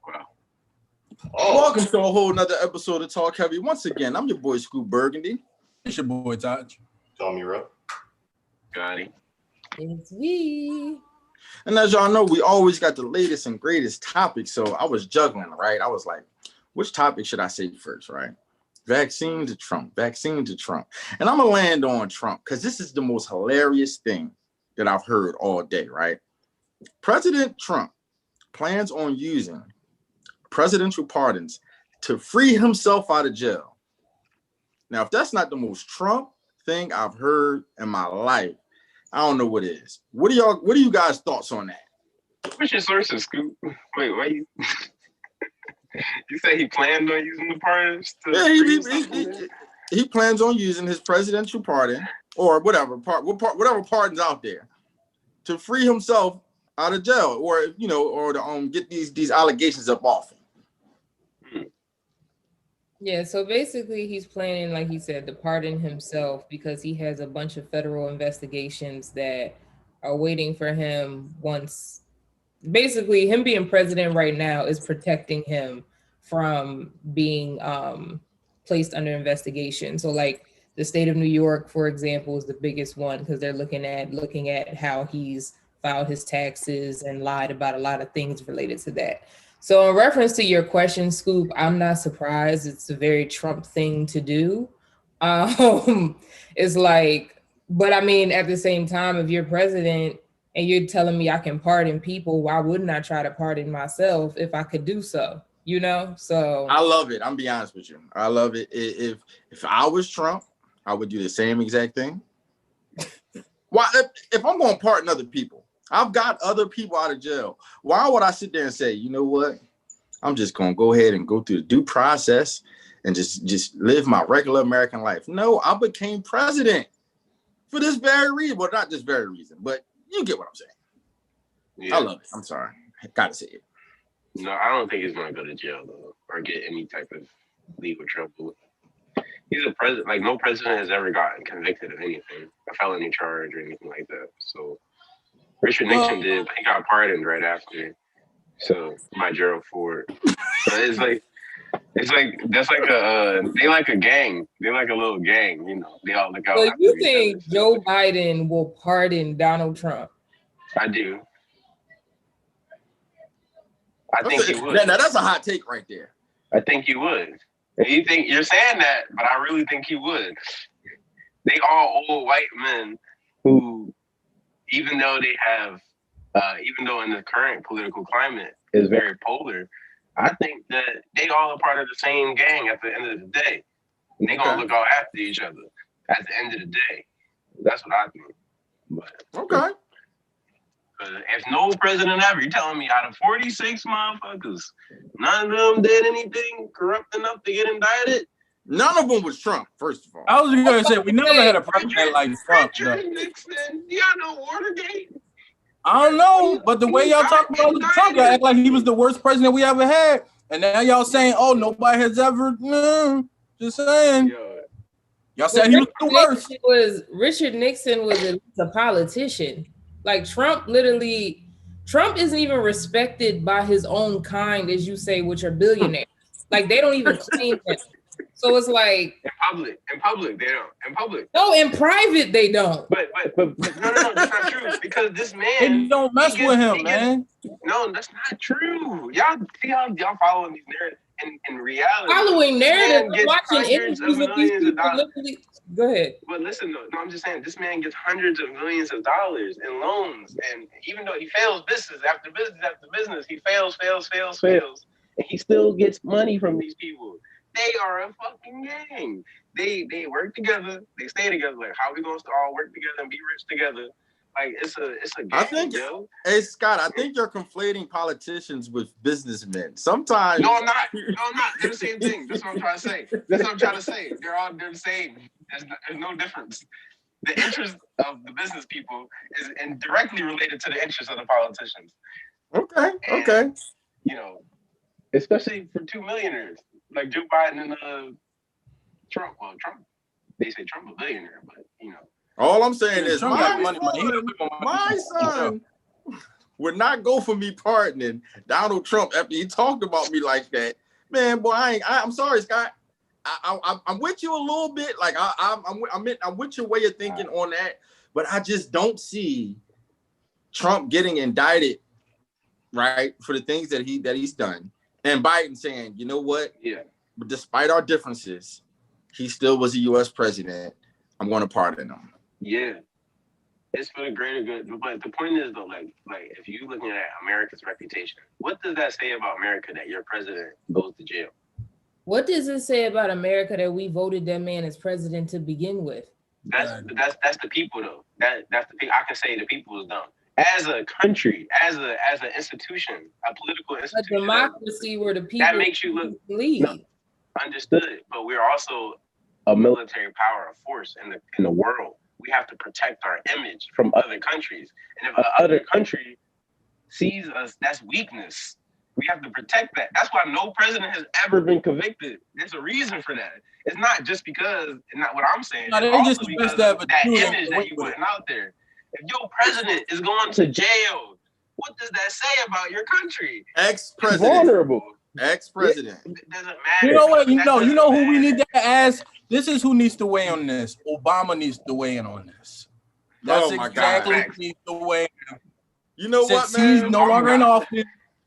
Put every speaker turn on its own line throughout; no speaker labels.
Wow.
Welcome to a whole nother episode of Talk Heavy. Once again, I'm your boy Scoop Burgundy.
It's your boy Taj.
Tommy Rupp.
Gotti.
It's we.
And as y'all know, we always got the latest and greatest topics. So I was juggling, right? I was like, which topic should I say first, right? Vaccine to Trump. And I'm going to land on Trump because this is the most hilarious thing that I've heard all day, right? President Trump plans on using presidential pardons to free himself out of jail. Now, if that's not the most Trump thing I've heard in my life, I don't know what is. What are you guys' thoughts on that?
What's your sources, Scoop? Wait, why you? You say he planned on using the pardons?
He plans on using his presidential pardon or whatever pardons out there to free himself out of jail, or to get these allegations up off him.
Yeah, so basically he's planning, like he said, to pardon himself because he has a bunch of federal investigations that are waiting for him once. Basically, him being president right now is protecting him from being placed under investigation. So like the state of New York, for example, is the biggest one because they're looking at how he's filed his taxes and lied about a lot of things related to that. So in reference to your question, Scoop, I'm not surprised. It's a very Trump thing to do. It's like, but I mean, at the same time, if you're president and you're telling me I can pardon people, why wouldn't I try to pardon myself if I could do so? So
I love it. I'm be honest with you. I love it. If I was Trump, I would do the same exact thing. Why? If I'm going to pardon other people, I've got other people out of jail. Why would I sit there and say, you know what? I'm just going to go ahead and go through the due process and just live my regular American life. No, I became president for this very reason. Well, not this very reason, but you get what I'm saying. Yeah. I love it. I'm sorry. I got to say it.
No, I don't think he's going to go to jail, though, or get any type of legal trouble. He's a president. Like, no president has ever gotten convicted of anything, a felony charge or anything like that. So Richard Nixon did, but he got pardoned right after. So by Gerald Ford. So it's like that's like they like a gang. They like a little gang, They all look out.
So you think Joe Biden will pardon Donald Trump?
I do. I think he would.
Now that's a hot take right there.
I think he would. And you think you're saying that, but I really think he would. They all old white men who, even though in the current political climate is very polar, I think that they all are part of the same gang at the end of the day. And they're going to look out after each other at the end of the day. That's what I think. But,
okay.
If no president ever, you're telling me out of 46 motherfuckers, none of them did anything corrupt enough to get indicted?
None of them was Trump, first of all.
I was going to say, we never had a president like Trump.
Richard Nixon, y'all know Watergate?
I don't know, but the way y'all talk about Trump, y'all act like he was the worst president we ever had. And now y'all saying, oh, nobody has ever, just saying. Y'all said he was the worst.
Richard Nixon was a politician. Like Trump isn't even respected by his own kind, as you say, which are billionaires. Like they don't even claim him. So it's like
in public they don't. In public.
No, in private they don't.
But no, that's not true. Because this man,
they don't mess with him, man.
No, that's not true. Y'all following these narratives. In reality,
following narratives, watching interviews with these people. Go ahead.
But listen, though, I'm just saying, this man gets hundreds of millions of dollars in loans, and even though he fails business after business after business, he fails, and he still gets money from these people. They are a fucking gang. They work together. They stay together. Like, how are we going to all work together and be rich together? Like, it's a gang,
hey, Scott, I think you're conflating politicians with businessmen. Sometimes.
No, I'm not. They're the same thing. That's what I'm trying to say. They're the same. There's no difference. The interest of the business people is directly related to the interest of the politicians.
Okay.
Especially for two millionaires like Joe Biden and Trump. Well, Trump, they say Trump a billionaire, but
All I'm saying is
my son,
would not go for me pardoning Donald Trump after he talked about me like that. Man, boy, I'm sorry, Scott. I'm with you a little bit. Like I'm with your way of thinking on that, but I just don't see Trump getting indicted, right, for the things that he's done, and Biden saying, you know what?
Yeah.
But despite our differences, he still was a U.S. president. I'm going to pardon him.
Yeah. It's for the greater good. But the point is, though, like if you're looking at America's reputation, what does that say about America that your president goes to jail?
What does it say about America that we voted that man as president to begin with?
That's the people, though. That's the people. I can say the people is dumb. As a country, as an institution, a political institution,
a democracy where the people
that makes you look
lead.
No, understood. But we're also a military power of force in the world. We have to protect our image from other countries. And if another country sees us, that's weakness. We have to protect that. That's why no president has ever been convicted. There's a reason for that. It's not just because, not what I'm saying.
No, they
it's
just
also because of
that
image that you're putting out there. If your president is going to jail, what does that say about your country?
Ex-president.
Vulnerable.
Ex-president.
It doesn't matter.
You know what? You know who we need to ask? This is who needs to weigh on this. Obama needs to weigh in on this. That's exactly who needs to weigh in.
You know what, man?
He's no longer in office,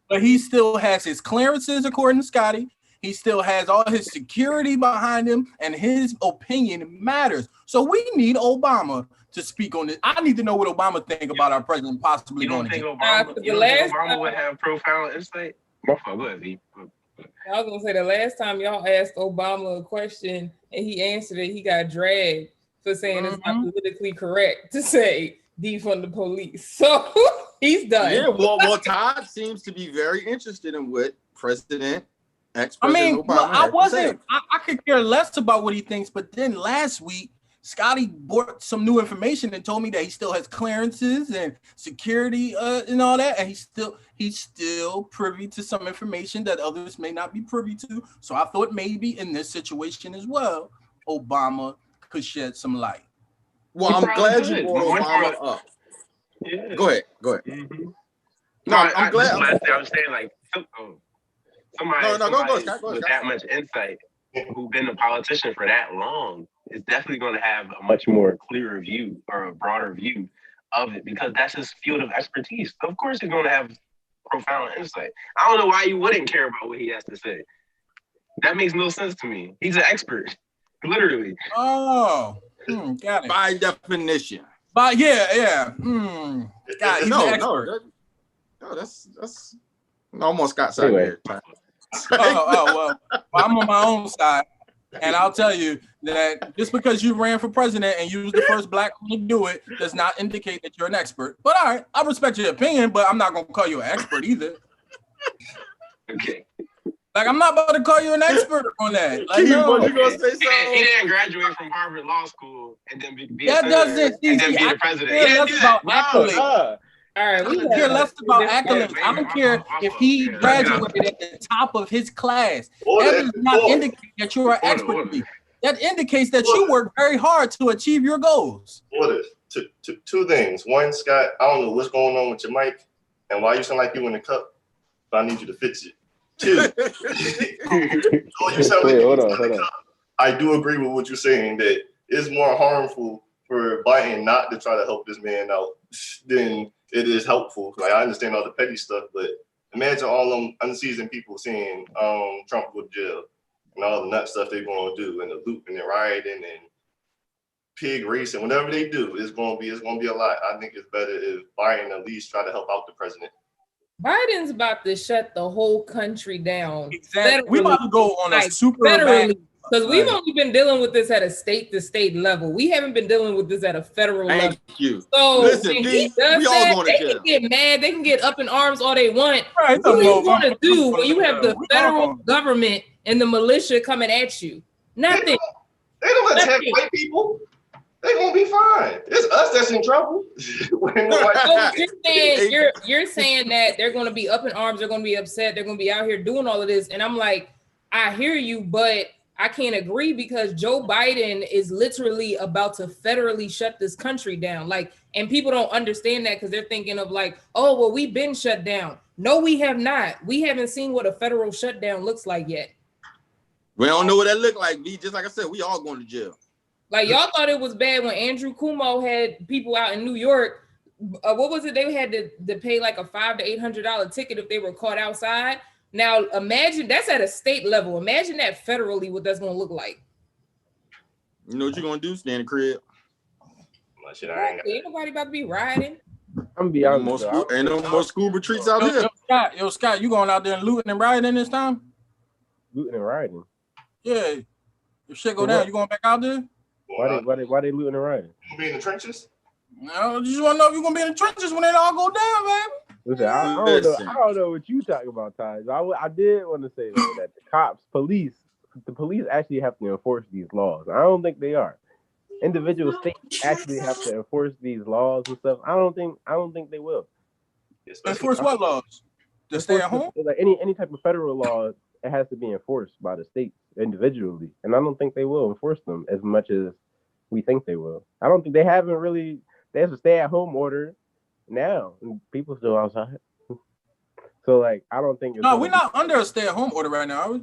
but he still has his clearances, according to Scotty. He still has all his security behind him, and his opinion matters. So we need Obama to speak on this. I need to know what Obama think about our president possibly going to jail.
Obama would have profound insight? My fault. Go ahead, V.
I was gonna say the last time y'all asked Obama a question and he answered it, he got dragged for saying it's not politically correct to say defund the police. So he's done.
Yeah, well, Todd seems to be very interested in what ex-president Obama
I wasn't. I could care less about what he thinks, but then last week, Scotty brought some new information and told me that he still has clearances and security and all that, and he's still privy to some information that others may not be privy to. So I thought maybe in this situation as well, Obama could shed some light.
Well, I'm glad you brought Obama up. Yeah. Go ahead.
Mm-hmm.
No, I'm glad.
I was saying, like, somebody with that much insight, who's been a politician for that long, is definitely going to have a much more clearer view or a broader view of it, because that's his field of expertise. Of course, he's going to have profound insight. I don't know why you wouldn't care about what he has to say. That makes no sense to me. He's an expert, literally.
Oh, got it.
By definition.
But yeah. God, he's an expert.
That's almost got side here.
Well, I'm on my own side, and I'll tell you that just because you ran for president and you was the first black one to do it does not indicate that you're an expert. But all right, I respect your opinion, but I'm not gonna call you an expert either.
Okay.
Like, I'm not about to call you an expert on that. Like,
no. You gonna say something?
He didn't graduate from Harvard Law School and then be
that doesn't
and then be the president. He didn't do
about
that.
accolades.
All right,
we care less about accolades. I don't care if he graduated at the top of his class. That does not indicate that you're an expert. That indicates that you work very hard to achieve your goals.
Two things. One, Scott, I don't know what's going on with your mic and why you sound like you in the cup, but I need you to fix it. Two, I do agree with what you're saying, that it's more harmful for Biden not to try to help this man out than it is helpful. Like, I understand all the petty stuff, but imagine all them unseasoned people seeing Trump go to jail and all the nut stuff they're going to do, and the loop and the rioting and pig racing, whatever they do, it's going to be a lot. I think it's better if Biden at least try to help out the president.
Biden's about to shut the whole country down.
Exactly. We about to go on a super federally,
because we've only been dealing with this at a state-to-state level. We haven't been dealing with this at a federal level.
Thank you.
So
listen,
we all going to jail. They can get mad. They can get up in arms all they want.
Right,
what do you want to do when you have the federal government and the militia coming at you? Nothing.
They don't attack white people. They're gonna be fine. It's us that's in trouble.
you're saying that they're gonna be up in arms, they're gonna be upset, they're gonna be out here doing all of this. And I'm like, I hear you, but I can't agree because Joe Biden is literally about to federally shut this country down. Like, and people don't understand that because they're thinking of like, oh, well, we've been shut down. No, we have not. We haven't seen what a federal shutdown looks like yet.
We don't know what that look like, B. Just like I said, we all going to jail.
Like, y'all thought it was bad when Andrew Cuomo had people out in New York. What was it? They had to pay like a $500 to $800 ticket if they were caught outside. Now, imagine that's at a state level. Imagine that federally, what that's going to look like.
You know what you're going to do? Stay in the crib.
Ain't nobody about to be riding.
I'm gonna be honest.
Ain't no more school retreats out here.
Yo, Scott, you going out there and looting and rioting this time?
Looting and rioting.
Yeah. If shit go down, you going back out there?
Why they looting and rioting?
You be in the trenches?
No, you just want to know if you're gonna be in the trenches when it all go down, man.
Listen, I don't know what you talking about, Taj. I did want to say that the police actually have to enforce these laws. I don't think they are. Individual states actually have to enforce these laws and stuff. I don't think they will.
Enforce what laws? To stay at home?
Like any type of federal law, it has to be enforced by the states individually, and I don't think they will enforce them as much as we think they will. I don't think they haven't really. They have a stay-at-home order now, and people still outside. So, like, I don't think.
No, we're not under a stay-at-home order right now, are we?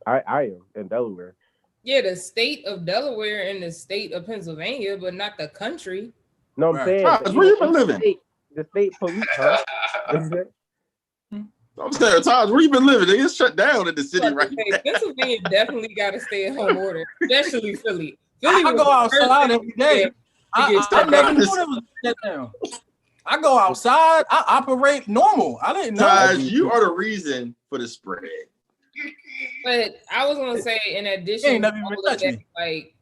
I am in Delaware.
Yeah, the state of Delaware and the state of Pennsylvania, but not the country.
No, I'm saying.
Where you been living?
The state police, huh?
I'm saying, Taj, where you been living? They get shut down in the city right now.
Pennsylvania definitely got a stay-at-home order, especially Philly.
I go outside every day. I never knew there was a shutdown. I go outside. I operate normal. I didn't know.
Taj, you are the reason for the spread.
But I was gonna say, in addition, like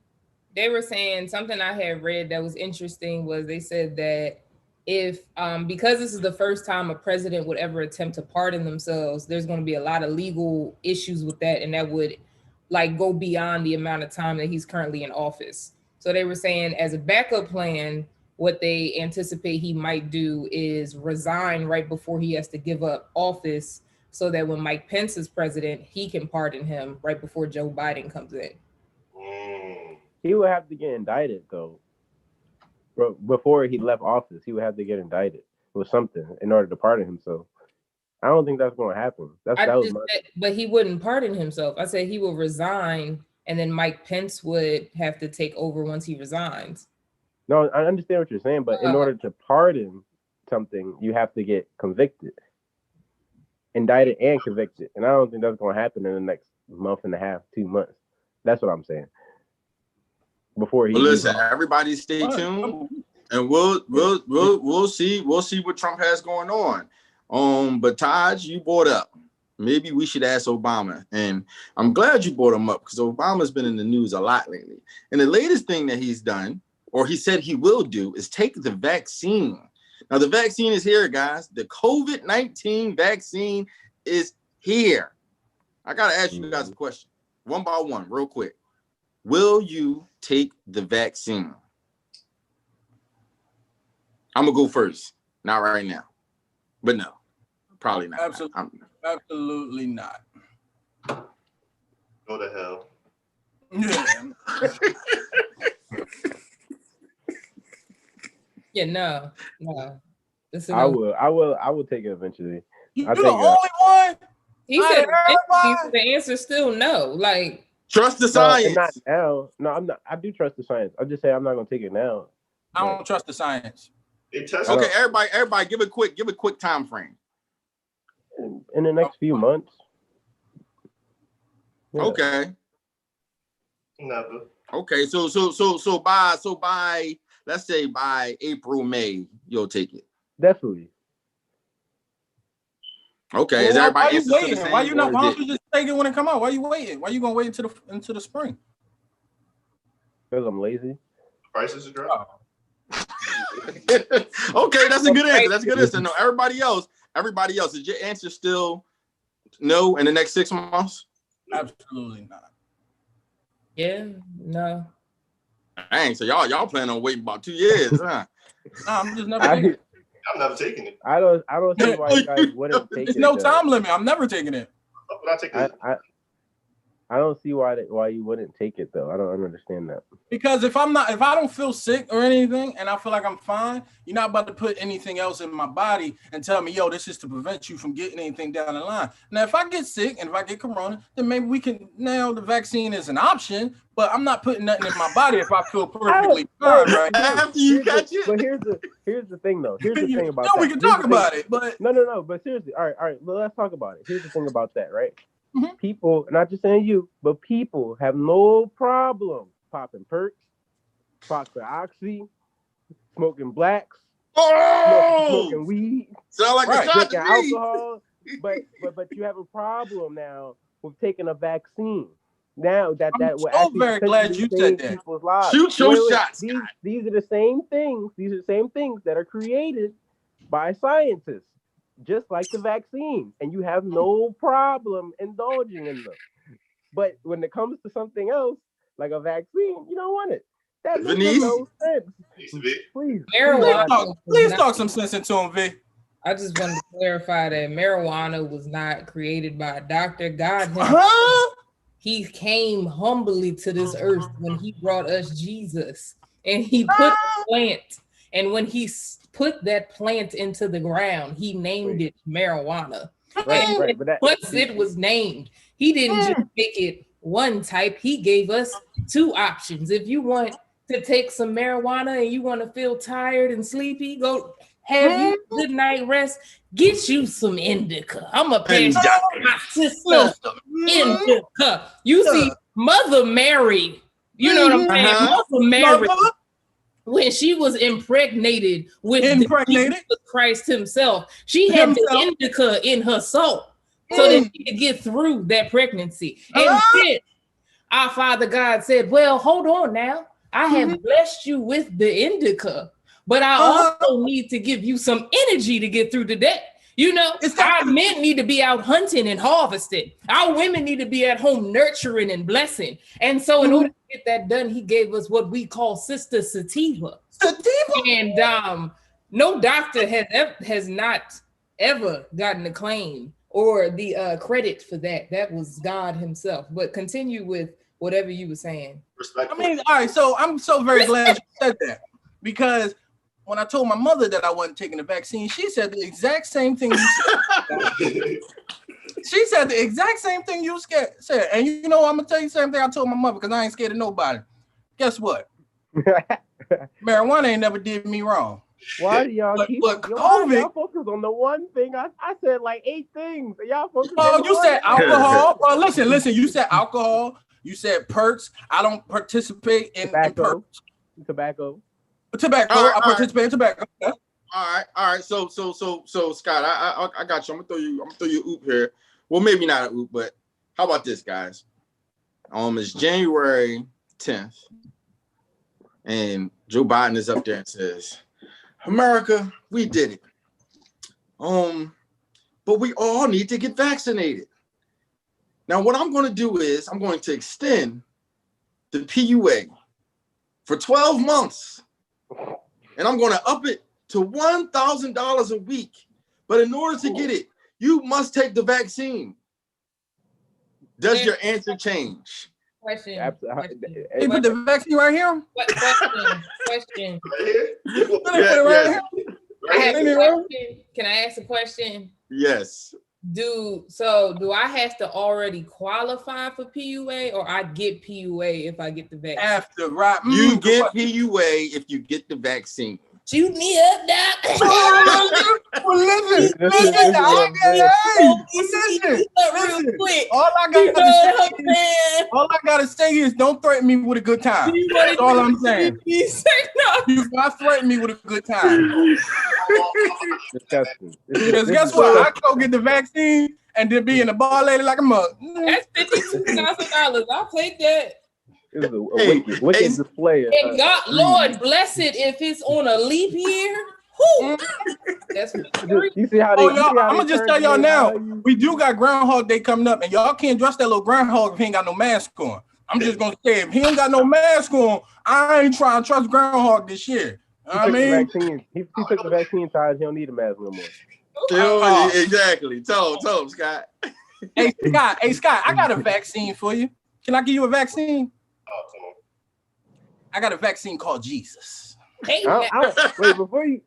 they were saying something I had read that was interesting was they said that if because this is the first time a president would ever attempt to pardon themselves, there's going to be a lot of legal issues with that, and that would like go beyond the amount of time that he's currently in office. So they were saying as a backup plan, what they anticipate he might do is resign right before he has to give up office so that when Mike Pence is president, he can pardon him right before Joe Biden comes in.
He would have to get indicted, though. Before he left office, he would have to get indicted with something in order to pardon himself. I don't think that's going to happen.
But he wouldn't pardon himself. I said he will resign, and then Mike Pence would have to take over once he resigns.
No, I understand what you're saying, but in order to pardon something, you have to get convicted. Indicted and convicted. And I don't think that's going to happen in the next month and a half, 2 months. That's what I'm saying. Before he
listen, everybody stay tuned, and we'll see what Trump has going on. But Taj, you brought up maybe we should ask Obama, and I'm glad you brought him up because Obama's been in the news a lot lately. And the latest thing that he's done, or he said he will do, is take the vaccine. Now the vaccine is here, guys. The COVID-19 vaccine is here. I gotta ask you guys a question, one by one, real quick. Will you take the vaccine? I'm gonna go first. Not right now, but no, probably not.
Absolutely not.
Go to hell.
Yeah.
Yeah, no.
I will take it eventually.
You're the only one.
He said the answer's still no. Like,
trust the science.
Not now. No, I'm not. I do trust the science. I'm just saying I'm not gonna take it now.
I don't trust the science.
Okay, everybody, give a quick time frame.
In the next few months.
Yeah. Okay.
Never.
Okay, so by let's say by April, May, you'll take it.
Definitely.
Okay, is everybody
waiting? Why you not? Why don't you just take it when it come out? Why you waiting? Why you gonna wait into the spring?
Because I'm lazy.
Prices are dropping.
Okay, that's a good answer. That's a good answer. No, everybody else, is your answer still no in the next 6 months?
Absolutely not.
Yeah, no.
Dang, so y'all plan on waiting about 2 years, huh?
No, I'm just never taking it.
I'm never taking it.
I don't see why you guys wouldn't take it.
There's no time limit. I'm never taking it.
I'm not taking it.
I don't see why you wouldn't take it though. I don't understand that.
Because if I don't feel sick or anything and I feel like I'm fine, you're not about to put anything else in my body and tell me, yo, this is to prevent you from getting anything down the line. Now, if I get sick and if I get corona, then maybe we can, now the vaccine is an option, but I'm not putting nothing in my body if I feel perfectly fine, right?
After you got you.
But here's the thing though. Here's the thing about that.
we can talk about it, but
no. But seriously, all right. Well, let's talk about it. Here's the thing about that, right?
Mm-hmm.
People, not just saying you, but people have no problem popping perks, Proctor Oxy, smoking blacks, smoking weed,
sound like a shot
drinking
to me.
alcohol. But you have a problem now with taking a vaccine. Now that
I'm
will
so
actually
very glad you said that.
people's lives.
Shoot your shots.
These are the same things. These are the same things that are created by scientists, just like the vaccine, and you have no problem indulging in them. But when it comes to something else, like a vaccine, you don't want it. That makes no sense. Please.
Marijuana.
Please talk some sense into him, V.
I just wanted to clarify that marijuana was not created by a doctor. God He came humbly to this earth when he brought us Jesus, and he put a plant. And when he put that plant into the ground, he named it marijuana.
Right.
Once it was named, he didn't just make it one type. He gave us two options. If you want to take some marijuana and you want to feel tired and sleepy, go have you a good night rest. Get you some indica. I'm a pass my sister indica. You see, Mother Mary, you know what I'm saying? Mother Mary, when she was impregnated with Jesus Christ himself, she had the indica in her soul so that she could get through that pregnancy. And then our Father God said, well, hold on now. I have blessed you with the indica, but I also need to give you some energy to get through the day. You know, our men need to be out hunting and harvesting. Our women need to be at home nurturing and blessing. And so in order to get that done, he gave us what we call Sister Sativa. And no doctor has not ever gotten the claim or the credit for that. That was God himself. But continue with whatever you were saying.
I mean, all right, so I'm so very glad you said that, because when I told my mother that I wasn't taking the vaccine, she said the exact same thing you said. She said the exact same thing you said. And you know, I'm going to tell you the same thing I told my mother, because I ain't scared of nobody. Guess what? Marijuana ain't never did me wrong.
Why do y'all keep
COVID?
Y'all focus on the one thing? I said like 8 things. Y'all focus
on you said alcohol. Well, listen. You said alcohol. You said perks. I don't participate in perks.
Tobacco.
I participate in tobacco. Okay.
All right. So, Scott, I got you. I'm gonna throw you an oop here. Well, maybe not an oop, but how about this, guys? It's January 10th, and Joe Biden is up there and says, "America, we did it. But we all need to get vaccinated." Now, what I'm going to do is I'm going to extend the PUA for 12 months, and I'm going to up it to $1,000 a week. But in order to get it, you must take the vaccine. Does your answer change?
Question.
They put the vaccine right here?
Question.
Yes.
I have a question. Can I ask a question?
Yes.
Do I have to already qualify for PUA, or I get PUA if I get the vaccine?
After, right?
You get PUA if you get the vaccine.
Shoot me up, Doc.
Listen. All I gotta say is don't threaten me with a good time. That's all I'm saying. You not threaten me with a good time.
Disgusting.
Because guess what? I go get the vaccine and then be in the bar lady like a mug.
That's $52,000. I'll take that.
It was a wicked display.
And God, Lord bless it if it's on a leap year. That's
you see how they.
I'm gonna just tell y'all now. We do got Groundhog Day coming up, and y'all can't dress that little groundhog if he ain't got no mask on. I'm just gonna say, if he ain't got no mask on, I ain't trying to trust Groundhog this year.
He took the vaccine ties. He don't need a mask no more.
Exactly. Tell him, Scott.
Hey Scott, I got a vaccine for you. Can I give you a vaccine?
Oh, come on.
I got a vaccine called Jesus.
Hey,
Wait,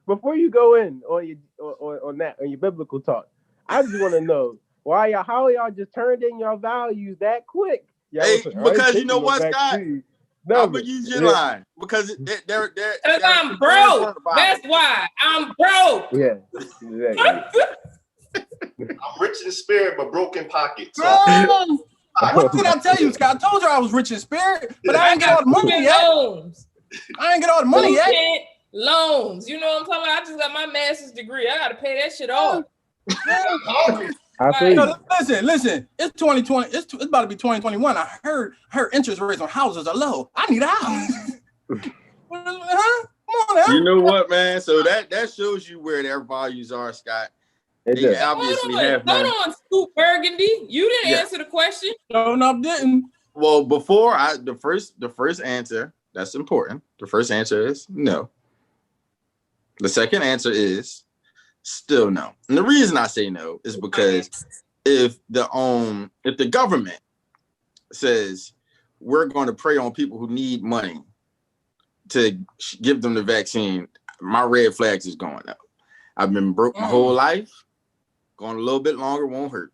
before you go in on your biblical talk, I just want to know how y'all just turned in your values that quick.
Hey, because you know what, Scott?
No,
I'm gonna use your line because they're
because I'm broke. That's why I'm broke.
Yeah, exactly.
I'm rich in spirit but broken pockets. So.
What did I tell you, Scott? I told you I was rich in spirit, but I didn't get all the money yet. I ain't get all the money yet.
Loans. You know what I'm talking about? I just got my master's degree. I gotta pay that shit off.
Listen. It's 2020. It's about to be 2021. I heard interest rates on houses are low. I need a house. Come on now.
You know what, man? So that shows you where their values are, Scott. They obviously have
money. Hold on, Scoop Burgundy. You didn't answer the question.
No, I didn't.
Well, the first answer, that's important. The first answer is no. The second answer is still no. And the reason I say no is because if the government says we're going to prey on people who need money to give them the vaccine, my red flags is going up. I've been broke my whole life. Going a little bit longer won't hurt.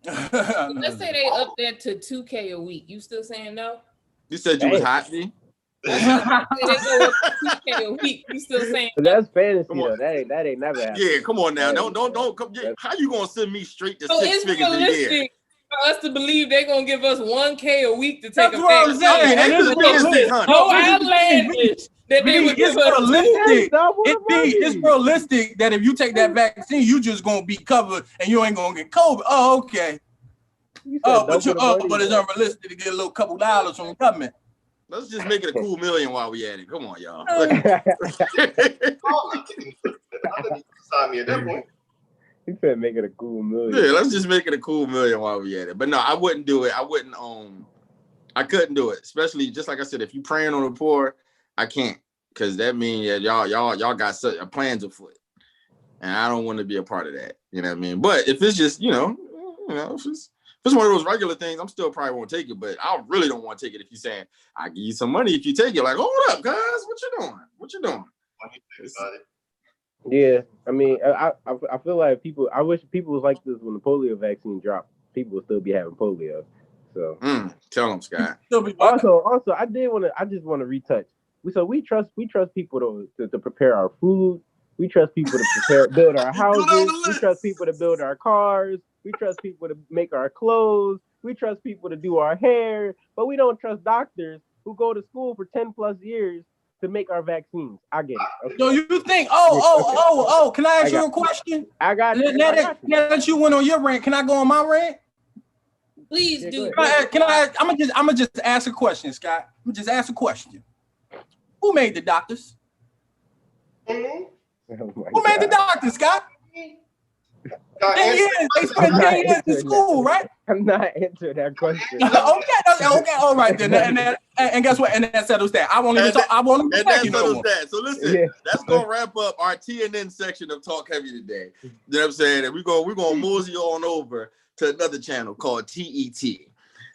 Let's say they up that to $2,000 a week. You still saying no?
You said you was hot, D?
They go up to $2,000 a week. You still saying
no? That's fantasy though. That ain't never happened.
Yeah, come on now. Don't come. How you gonna send me straight to six figures a year?
For us to believe they're gonna give us $1,000 a week to take
a vaccine.
No outlandish. That they would give us
it's realistic that if you take that vaccine, you just gonna be covered and you ain't gonna get COVID. Oh, okay. But it's unrealistic to get a little couple dollars from the government.
Let's just make it a cool million while we at it. Come on, y'all.
Sign me at that point.
He said make it a cool million.
Yeah, let's just make it a cool million while we at it. But no, I wouldn't do it. I couldn't do it. Especially just like I said, if you praying on the poor, I can't, because that means that y'all got such plans afoot, and I don't want to be a part of that. You know what I mean? But if it's just if it's one of those regular things, I'm still probably won't take it. But I really don't want to take it if you're saying I give you some money if you take it. Like, hold up, guys, what you doing? What you doing?
Yeah, I mean, I feel like I wish people was like this when the polio vaccine dropped. People would still be having polio. So
tell them, Scott.
Also, I just want to retouch. We trust people to prepare our food. We trust people to build our houses. We trust people to build our cars. We trust people to make our clothes. We trust people to do our hair. But we don't trust doctors who go to school for 10 plus years to make our vaccines. I get it. Okay.
So you think, can I ask you a question?
I got you.
Now that you went on your rant, can I go on my rant?
Please do.
I'm gonna just ask a question, Scott. I'm gonna just ask a question. Who made the doctors?
Mm-hmm.
Who made the doctors, Scott? 10 years. They spent 10 years in school, right?
I'm not answering that question.
Okay, all right then. And guess what? And that settles that. I won't even talk. I won't even talk no more.
So listen, that's gonna wrap up our TNN section of Talk Heavy today. You know what I'm saying? And we're gonna mosey on over to another channel called TET.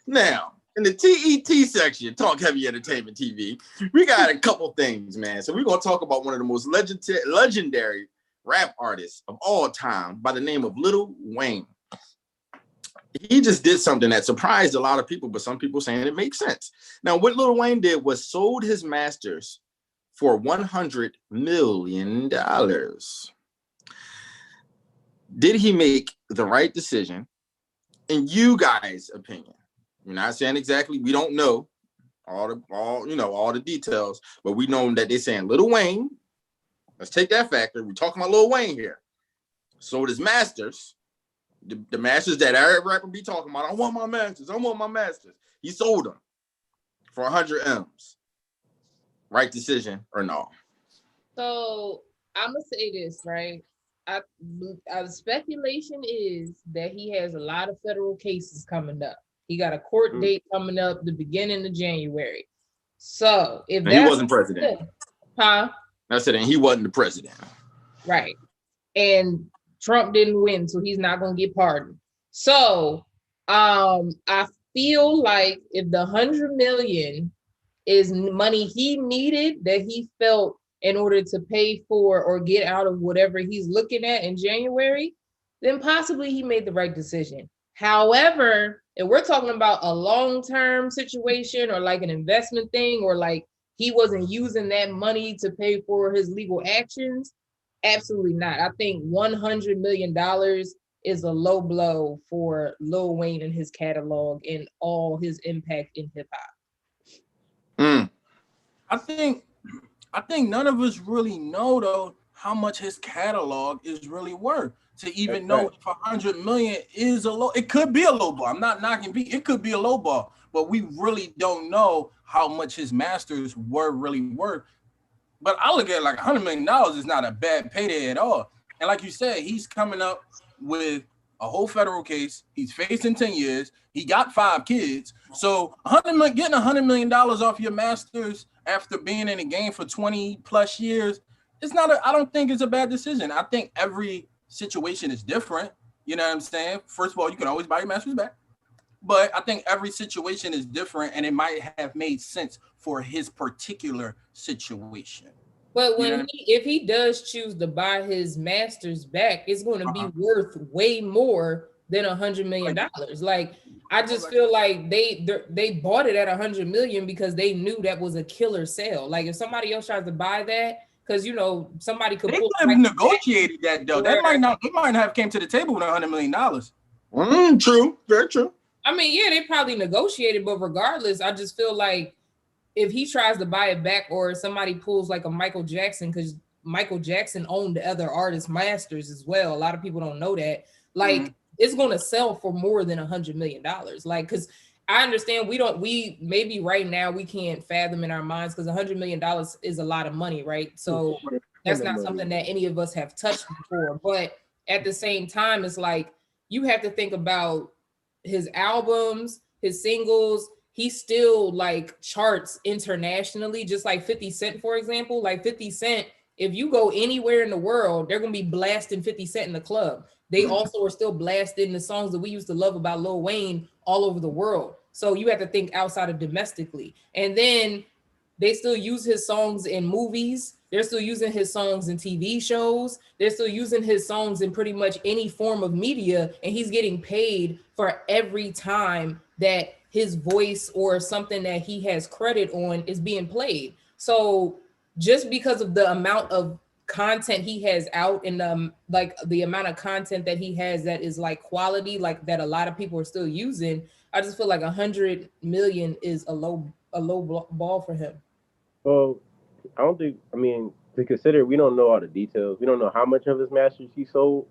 Now, in the TET section, Talk Heavy Entertainment TV, we got a couple things, man. So we're gonna talk about one of the most legendary rap artists of all time by the name of Lil Wayne. He just did something that surprised a lot of people, but some people saying it makes sense. Now, what Lil Wayne did was sold his masters for $100 million. Did he make the right decision? In you guys' opinion, we're not saying exactly, we don't know all the details, but we know that they're saying Lil Wayne, let's take that factor. We're talking about Lil Wayne here. Sold his masters, the masters that every rapper be talking about. I want my masters. He sold them for 100 M's. Right decision or no?
So I'm gonna say this, right? Speculation is that he has a lot of federal cases coming up. He got a court date coming up the beginning of January. So if he
wasn't president,
I
said, and he wasn't the president,
right? And Trump didn't win, so he's not gonna get pardoned. So I feel like if the 100 million is money he needed that he felt in order to pay for or get out of whatever he's looking at in January, then possibly he made the right decision. However, if we're talking about a long-term situation or like an investment thing, or like he wasn't using that money to pay for his legal actions, absolutely not. I think $100 million is a low blow for Lil Wayne and his catalog and all his impact in hip hop.
I think none of us really know though how much his catalog is really worth to even know if 100 million is a low. It could be a low ball. I'm not knocking B. It could be a low ball, but we really don't know how much his masters were really worth. But I look at it like $100 million is not a bad payday at all. And like you said, he's coming up with a whole federal case. He's facing 10 years. He got 5 kids. So getting $100 million off your masters after being in the game for 20 plus years, I don't think it's a bad decision. I think every situation is different. You know what I'm saying? First of all, you can always buy your masters back. But I think every situation is different, and it might have made sense for his particular situation.
But if he does choose to buy his masters back, it's going to be worth way more than $100 million. Like, I just feel like they bought it at $100 million because they knew that was a killer sale. Like, if somebody else tries to buy that, because somebody could
they could have negotiated that though. They might have came to the table with $100 million.
True, very true.
I mean, yeah, they probably negotiated, but regardless, I just feel like if he tries to buy it back, or somebody pulls like a Michael Jackson, because Michael Jackson owned the other artists' masters as well. A lot of people don't know that. Like, it's going to sell for more than $100 million. Like, because I understand we maybe right now we can't fathom in our minds, because $100 million is a lot of money, right? So that's not something that any of us have touched before. But at the same time, it's like you have to think about his albums, his singles. He still like charts internationally, just like 50 Cent, for example. Like 50 Cent, if you go anywhere in the world, they're gonna be blasting 50 Cent in the club. They also are still blasting the songs that we used to love about Lil Wayne all over the world. So you have to think outside of domestically. And then they still use his songs in movies. They're still using his songs in TV shows. They're still using his songs in pretty much any form of media. And he's getting paid for every time that his voice or something that he has credit on is being played. So just because of the amount of content he has out, and like the amount of content that he has that is like quality, like that a lot of people are still using, I just feel like 100 million is a low ball for him.
Well, to consider, we don't know all the details. We don't know how much of his masters he sold.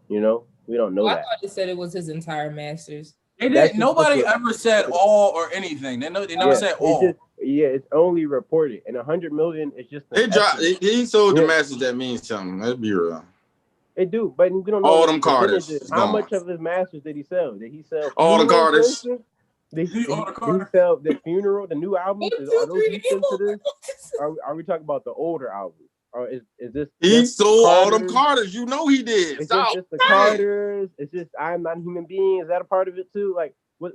We don't know that.
I thought they said it was his entire masters.
Nobody ever said all or anything. They never said all.
It's only reported. And 100 million is just
he sold the masters. That means something. Let's be real.
It do, but we don't know
all them Carters.
How much of his masters did he sell? Did he sell
all the Carters?
Did he sell the Funeral, the new album? Are those into this? Are we talking about the older album? Or is this?
He sold all them Carters. You know he did.
It's just the Carters. It's just I'm Not a Human Being. Is that a part of it too? Like what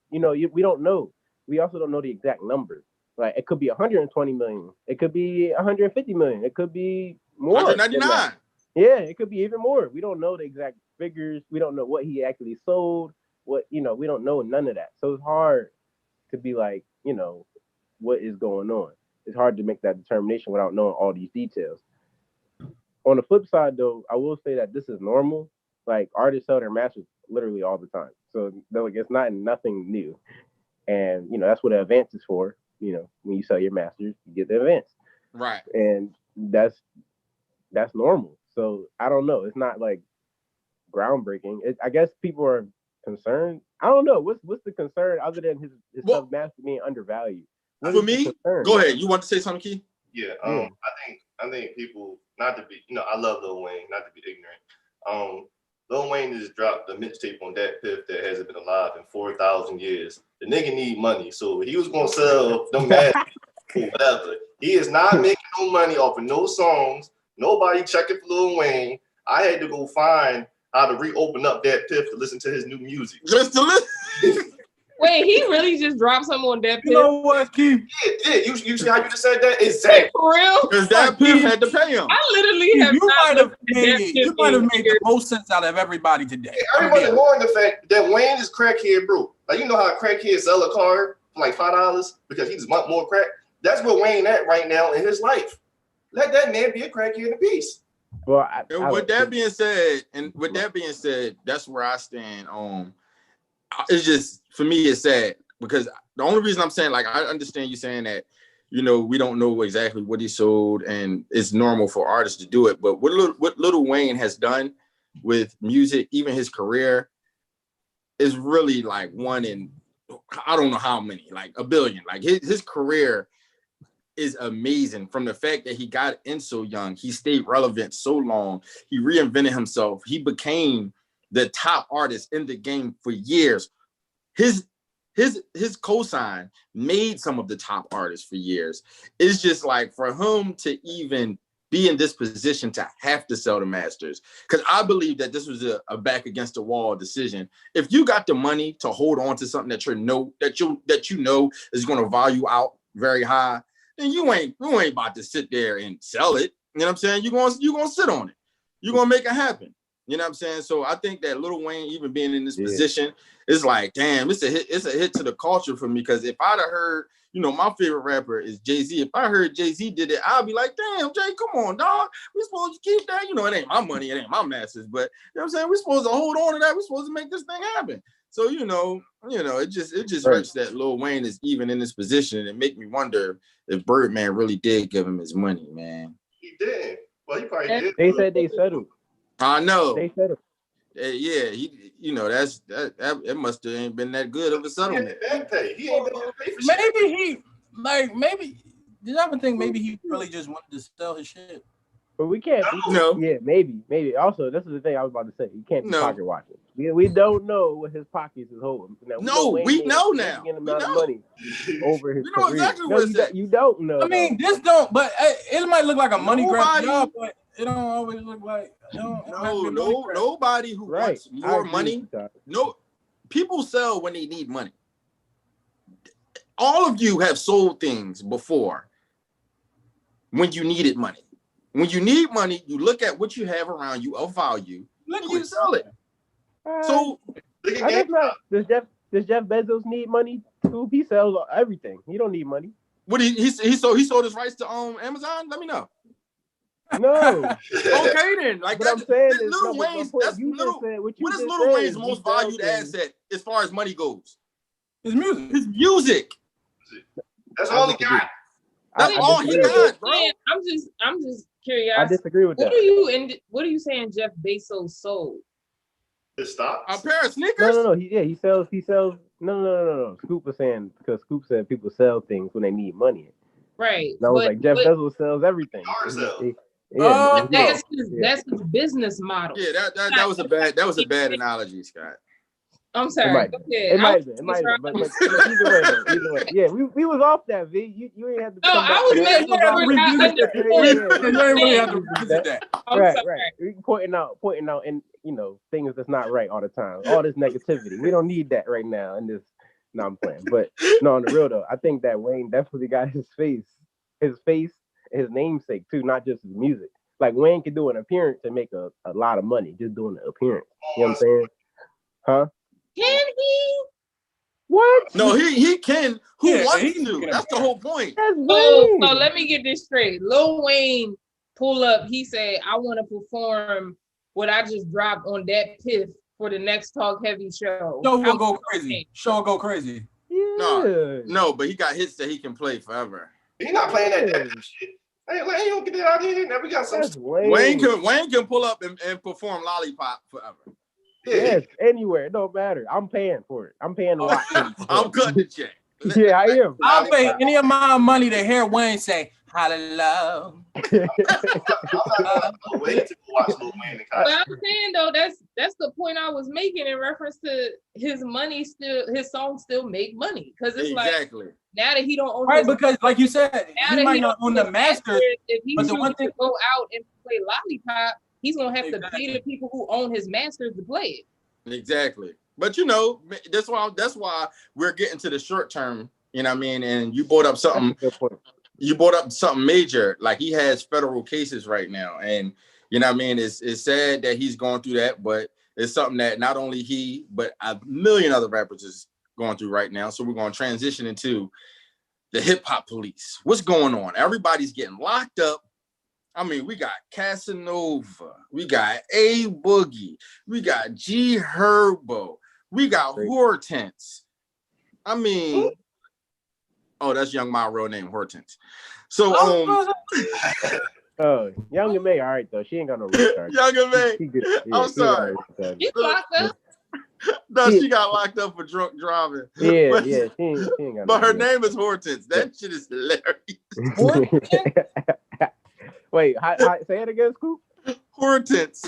we don't know. We also don't know the exact numbers. Like it could be 120 million. It could be 150 million. It could be more.
199.
Yeah, it could be even more. We don't know the exact figures. We don't know what he actually sold. We don't know none of that. So it's hard to be like, what is going on. It's hard to make that determination without knowing all these details. On the flip side, though, I will say that this is normal. Like artists sell their masters literally all the time. So it's nothing new. And, that's what an advance is for. When you sell your masters, you get the advance.
Right.
And that's normal. So I don't know. It's not like groundbreaking. I guess people are concerned. I don't know. What's the concern other than his stuff master being undervalued?
For me, go ahead. You want to say something, Key?
Yeah. I think people, not to be, I love Lil Wayne, not to be ignorant. Lil Wayne just dropped a mixtape on that Piff that hasn't been alive in 4,000 years. The nigga need money, so he was gonna sell them masters or whatever. He is not making no money off of no songs. Nobody checking for Lil Wayne. I had to go find how to reopen up that Piff to listen to his new music.
Just to listen.
Wait, he really just dropped something on that
You know what, Keith?
Yeah, you see how you just said that? Exactly.
For real?
Because that Piff had to pay him.
I literally
Keith,
have
you
not
might have
looked at that
made
shit
you might have
in
made the
years.
most sense out of everybody today.
Everyone's ignoring the fact that Wayne is crackhead, bro. Like, you know how a crackhead sell a car for like $5 because he just want more crack? That's where Wayne at right now in his life. Let that man be a crackhead in peace.
Well,
With that being said, that's where I stand. It's just, for me, it's sad because the only reason I'm saying, like, I understand you saying that, you know, we don't know exactly what he sold and it's normal for artists to do it. But what Lil Wayne has done with music, even his career, is really like one in, I don't know how many, like a billion. Like his career is amazing from the fact that he got in so young. He stayed relevant so long. He reinvented himself. He became the top artist in the game for years. His cosign made some of the top artists for years. It's just like for him to even be in this position to have to sell the masters, because I believe that this was a back against the wall decision. If you got the money to hold on to something that you know is going to value out very high, then you ain't about to sit there and sell it. You know what I'm saying? You're gonna sit on it. You're gonna make it happen. You know what I'm saying? So I think that Lil Wayne even being in this position is like, damn, it's a hit to the culture for me. Because if I'd have heard, you know, my favorite rapper is Jay-Z. If I heard Jay-Z did it, I'd be like, damn, Jay, come on, dog. We supposed to keep that. You know, it ain't my money, it ain't my masters, but you know what I'm saying? We're supposed to hold on to that. We're supposed to make this thing happen. So, you know, it just hurts that Lil Wayne is even in this position, and it make me wonder if Birdman really did give him his money, man.
He did. Well, he probably did.
They said they settled.
I know.
They settled.
Yeah, he, you know, that it must have ain't been that good of a settlement.
He ain't been pay for shit.
Maybe did I ever think maybe he really just wanted to sell his shit?
But we can't.
No.
Yeah, maybe. Also, this is the thing I was about to say. You can't be pocket watching. We don't know what his pockets is holding. Now,
we know now.
Amount of money over his
know
career.
exactly what it's at.
You don't know.
I mean, this don't. But it might look like a money grab job, but it don't always look like.
Nobody who wants more money. No, people sell when they need money. All of you have sold things before when you needed money. When you need money, you look at what you have around you of value, and you sell it. So
I guess not. Does Jeff Bezos need money too? He sells everything. He don't need money.
What he sold his rights to Amazon? Let me know.
No.
Okay then. Like
but I'm saying is,
Lil Wayne's. What is Lil Wayne's most valued asset as far as money goes?
His music.
His music.
That's all he got.
That's all he got, bro.
I'm just curious.
I disagree with that.
What are you saying Jeff Bezos sold?
His stocks?
A pair of sneakers?
No. He sells. No. Scoop was saying, because Scoop said people sell things when they need money.
Right.
And I was like, Jeff Bezos sells everything.
That's his business model.
Yeah, that was a bad analogy, Scott.
I'm sorry.
It might have been. But either way. Yeah, we was off that, V. You ain't have to.
No, I was
revisit that.
Right. We pointing out, and you know, things that's not right all the time. All this negativity. We don't need that right now. And this, no, I'm playing. But no, on the real though, I think that Wayne definitely got his face, and his namesake too, not just his music. Like Wayne could do an appearance and make a lot of money just doing the appearance. You know what I'm saying? Huh?
Can he?
What?
No, he can. Who wants to? That's the whole point.
So let me get this straight. Lil Wayne pull up. He said, "I want to perform what I just dropped on that Piff for the next Talk Heavy show."
Show will go crazy. Show will go crazy.
Yeah.
No, but he got hits that he can play forever.
He not playing that shit. Hey, you don't get that out here. Now we got some.
Wayne can pull up and perform Lollipop forever.
Yes, anywhere. It don't matter. I'm paying for it. I'm paying to watch him.
I'm cutting the check.
Yeah, I am.
I'll pay any amount of money to hear Wayne say, "Hallelujah."
But I'm saying though, that's the point I was making in reference to his songs still make money, because it's like now that he don't own
because like you said, he might not own the master.
If he chooses to go out and play Lollipop, he's gonna have to pay the people who own his masters to play it.
Exactly. But you know, that's why we're getting to the short term. You know what I mean? And you brought up something.
That's a good point.
You brought up something major. Like he has federal cases right now, and you know what I mean. It's sad that he's going through that, but it's something that not only he, but a million other rappers is going through right now. So we're going to transition into the hip hop police. What's going on? Everybody's getting locked up. I mean, we got Casanova, we got A Boogie, we got G Herbo, we got Hortense. I mean, oh, that's Young Ma real name, Hortense. So
Young and May, all right though. She ain't got no recharge.
Young and May. I'm sorry.
She's locked up.
No, she got locked up for drunk driving.
Yeah, she ain't got.
But her name is Hortense. That shit is hilarious.
Wait, say it again, Scoop.
Hortense.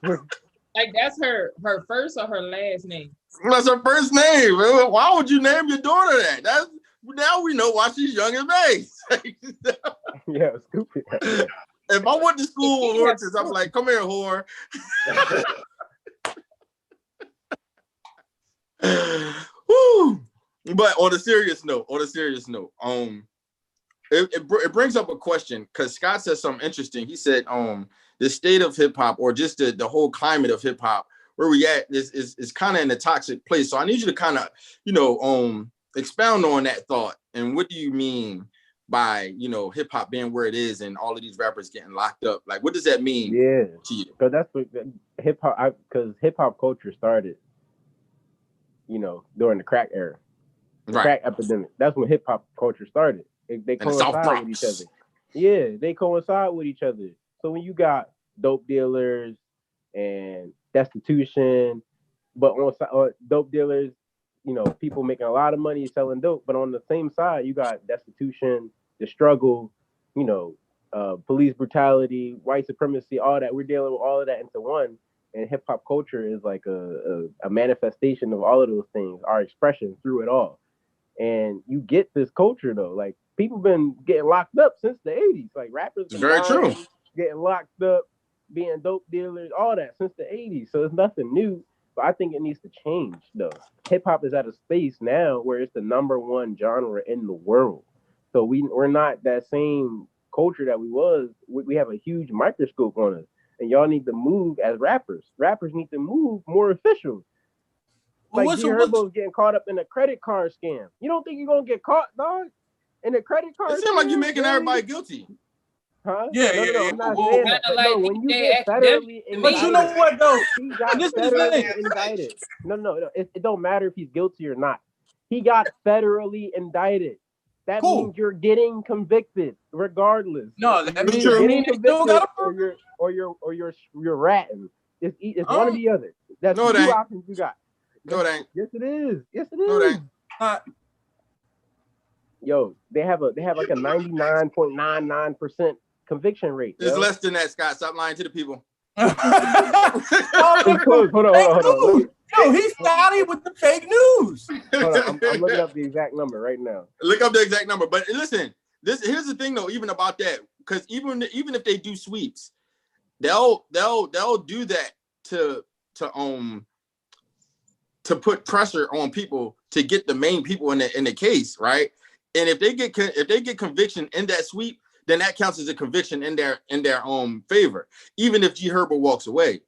Like that's her first or her last name?
That's her first name. Why would you name your daughter that? That's now we know why she's Young and May.
Yeah, stupid.
If I went to school with Hortense, I'm like, come here, whore. Woo. But on a serious note, it brings up a question because Scott said something interesting. He said, the state of hip hop, or just the whole climate of hip hop, where we at is kind of in a toxic place. So I need you to kind of, expound on that thought. And what do you mean by, hip hop being where it is and all of these rappers getting locked up? Like, what does that mean?
Yeah,
to you?
because that's what hip hop. Because hip hop culture started, during the crack era, the crack epidemic. That's when hip hop culture started. They coincide with each other. Yeah, they coincide with each other. So when you got dope dealers and destitution, but on dope dealers, people making a lot of money selling dope. But on the same side, you got destitution, the struggle, police brutality, white supremacy, all that. We're dealing with all of that into one. And hip hop culture is like a manifestation of all of those things, our expression through it all. And you get this culture though, like people been getting locked up since the 80s. Like rappers,
very true,
getting locked up, being dope dealers, all that since the 80s. So it's nothing new, but I think it needs to change though. Hip hop is at a space now where it's the #1 genre in the world. So we're not that same culture that we was. We have a huge microscope on us. And y'all need to move as rappers. Rappers need to move more official. Like G Herbo's getting caught up in a credit card scam. You don't think you're gonna get caught, dog? In a credit card?
It seems like you're making everybody guilty.
Huh?
Yeah,
no, I'm not saying that. But no, when you get federally indicted,
but you know what though?
He got federally indicted. No. It don't matter if he's guilty or not. He got federally indicted. That means you're getting convicted, regardless.
No, that means
you're getting convicted, or you're ratting. It's one or the other. That's two options you got.
No, it ain't.
Yes, it is. Yes, it is.
No, it ain't.
Yo, they have like a 99.99% conviction rate.
It's less than that, Scott. Stop lying to the people.
Hold on.
Yo, he started with the fake news.
Hold on, I'm looking up the exact number right now.
Look up the exact number. But listen, here's the thing though, even about that, because even if they do sweeps, they'll do that to put pressure on people to get the main people in the case, right? And if they get conviction in that sweep, then that counts as a conviction in their favor, even if G Herbo walks away.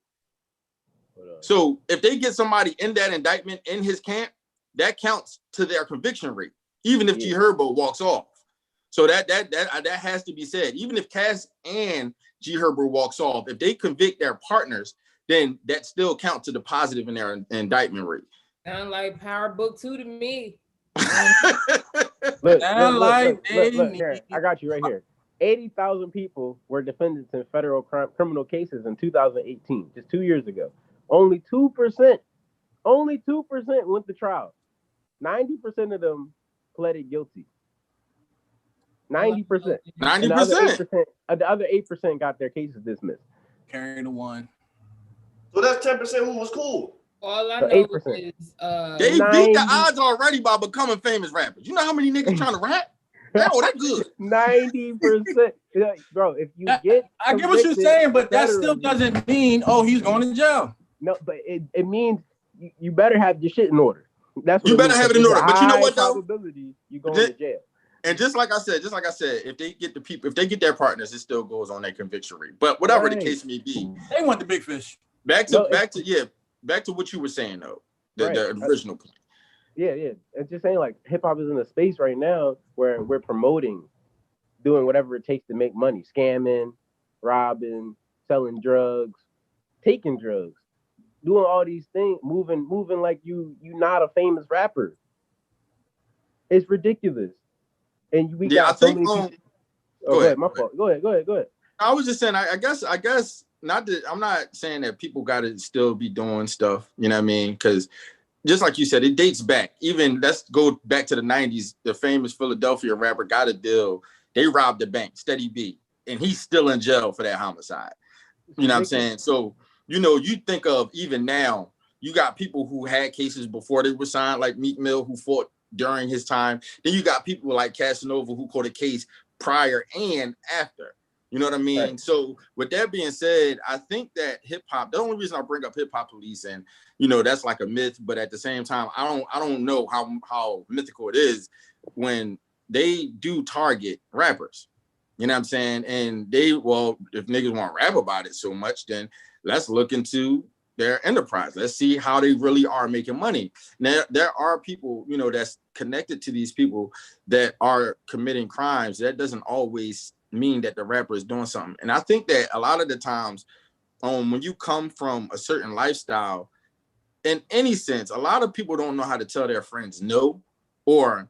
So if they get somebody in that indictment in his camp, that counts to their conviction rate, even if G Herbo walks off. So that has to be said. Even if Cass and G Herbo walks off, if they convict their partners, then that still counts to the positive in their indictment rate.
Sound like Power Book 2 to me.
Look here. I got you right here. 80,000 people were defendants in federal criminal cases in 2018, just 2 years ago. Only 2% went to trial. 90% of them pleaded guilty. 90%.
90%.
The other 8% got their cases dismissed.
Carry the one.
So that's 10% who was cool.
All I
So
know
8%.
is
they beat the odds already by becoming famous rappers. You know how many niggas trying to rap? Oh, that good.
90%. Bro, if you get
I get what you're saying, but that still doesn't mean he's going to jail.
No, but it means you better have your shit in order. That's what
you better have it in order. But you know what though?
Probability you going to jail.
And just like I said, if they get their partners, it still goes on their conviction rate. But whatever the case may be,
they want the big fish.
Back to what you were saying though, the original point.
Yeah. It's just saying like hip hop is in a space right now where we're promoting, doing whatever it takes to make money, scamming, robbing, selling drugs, taking drugs, doing all these things, moving like you not a famous rapper. It's ridiculous. And we got so many people. Go ahead. My fault. Go ahead.
I was just saying, I guess not that I'm not saying that people got to still be doing stuff, you know what I mean? Because just like you said, it dates back. Even let's go back to the 90s. The famous Philadelphia rapper got a deal. They robbed the bank, Steady B, and he's still in jail for that homicide. You know what I'm saying? So, you know, you think of even now, you got people who had cases before they were signed, like Meek Mill, who fought during his time. Then you got people like Casanova who caught a case prior and after. You know what I mean? Right. So with that being said, I think that hip hop, the only reason I bring up hip hop police, and you know, that's like a myth, but at the same time, I don't know how mythical it is when they do target rappers. You know what I'm saying? And if niggas want to rap about it so much, then let's look into their enterprise. Let's see how they really are making money. Now, there are people, you know, that's connected to these people that are committing crimes. That doesn't always mean that the rapper is doing something. And I think that a lot of the times, when you come from a certain lifestyle, in any sense, a lot of people don't know how to tell their friends no, or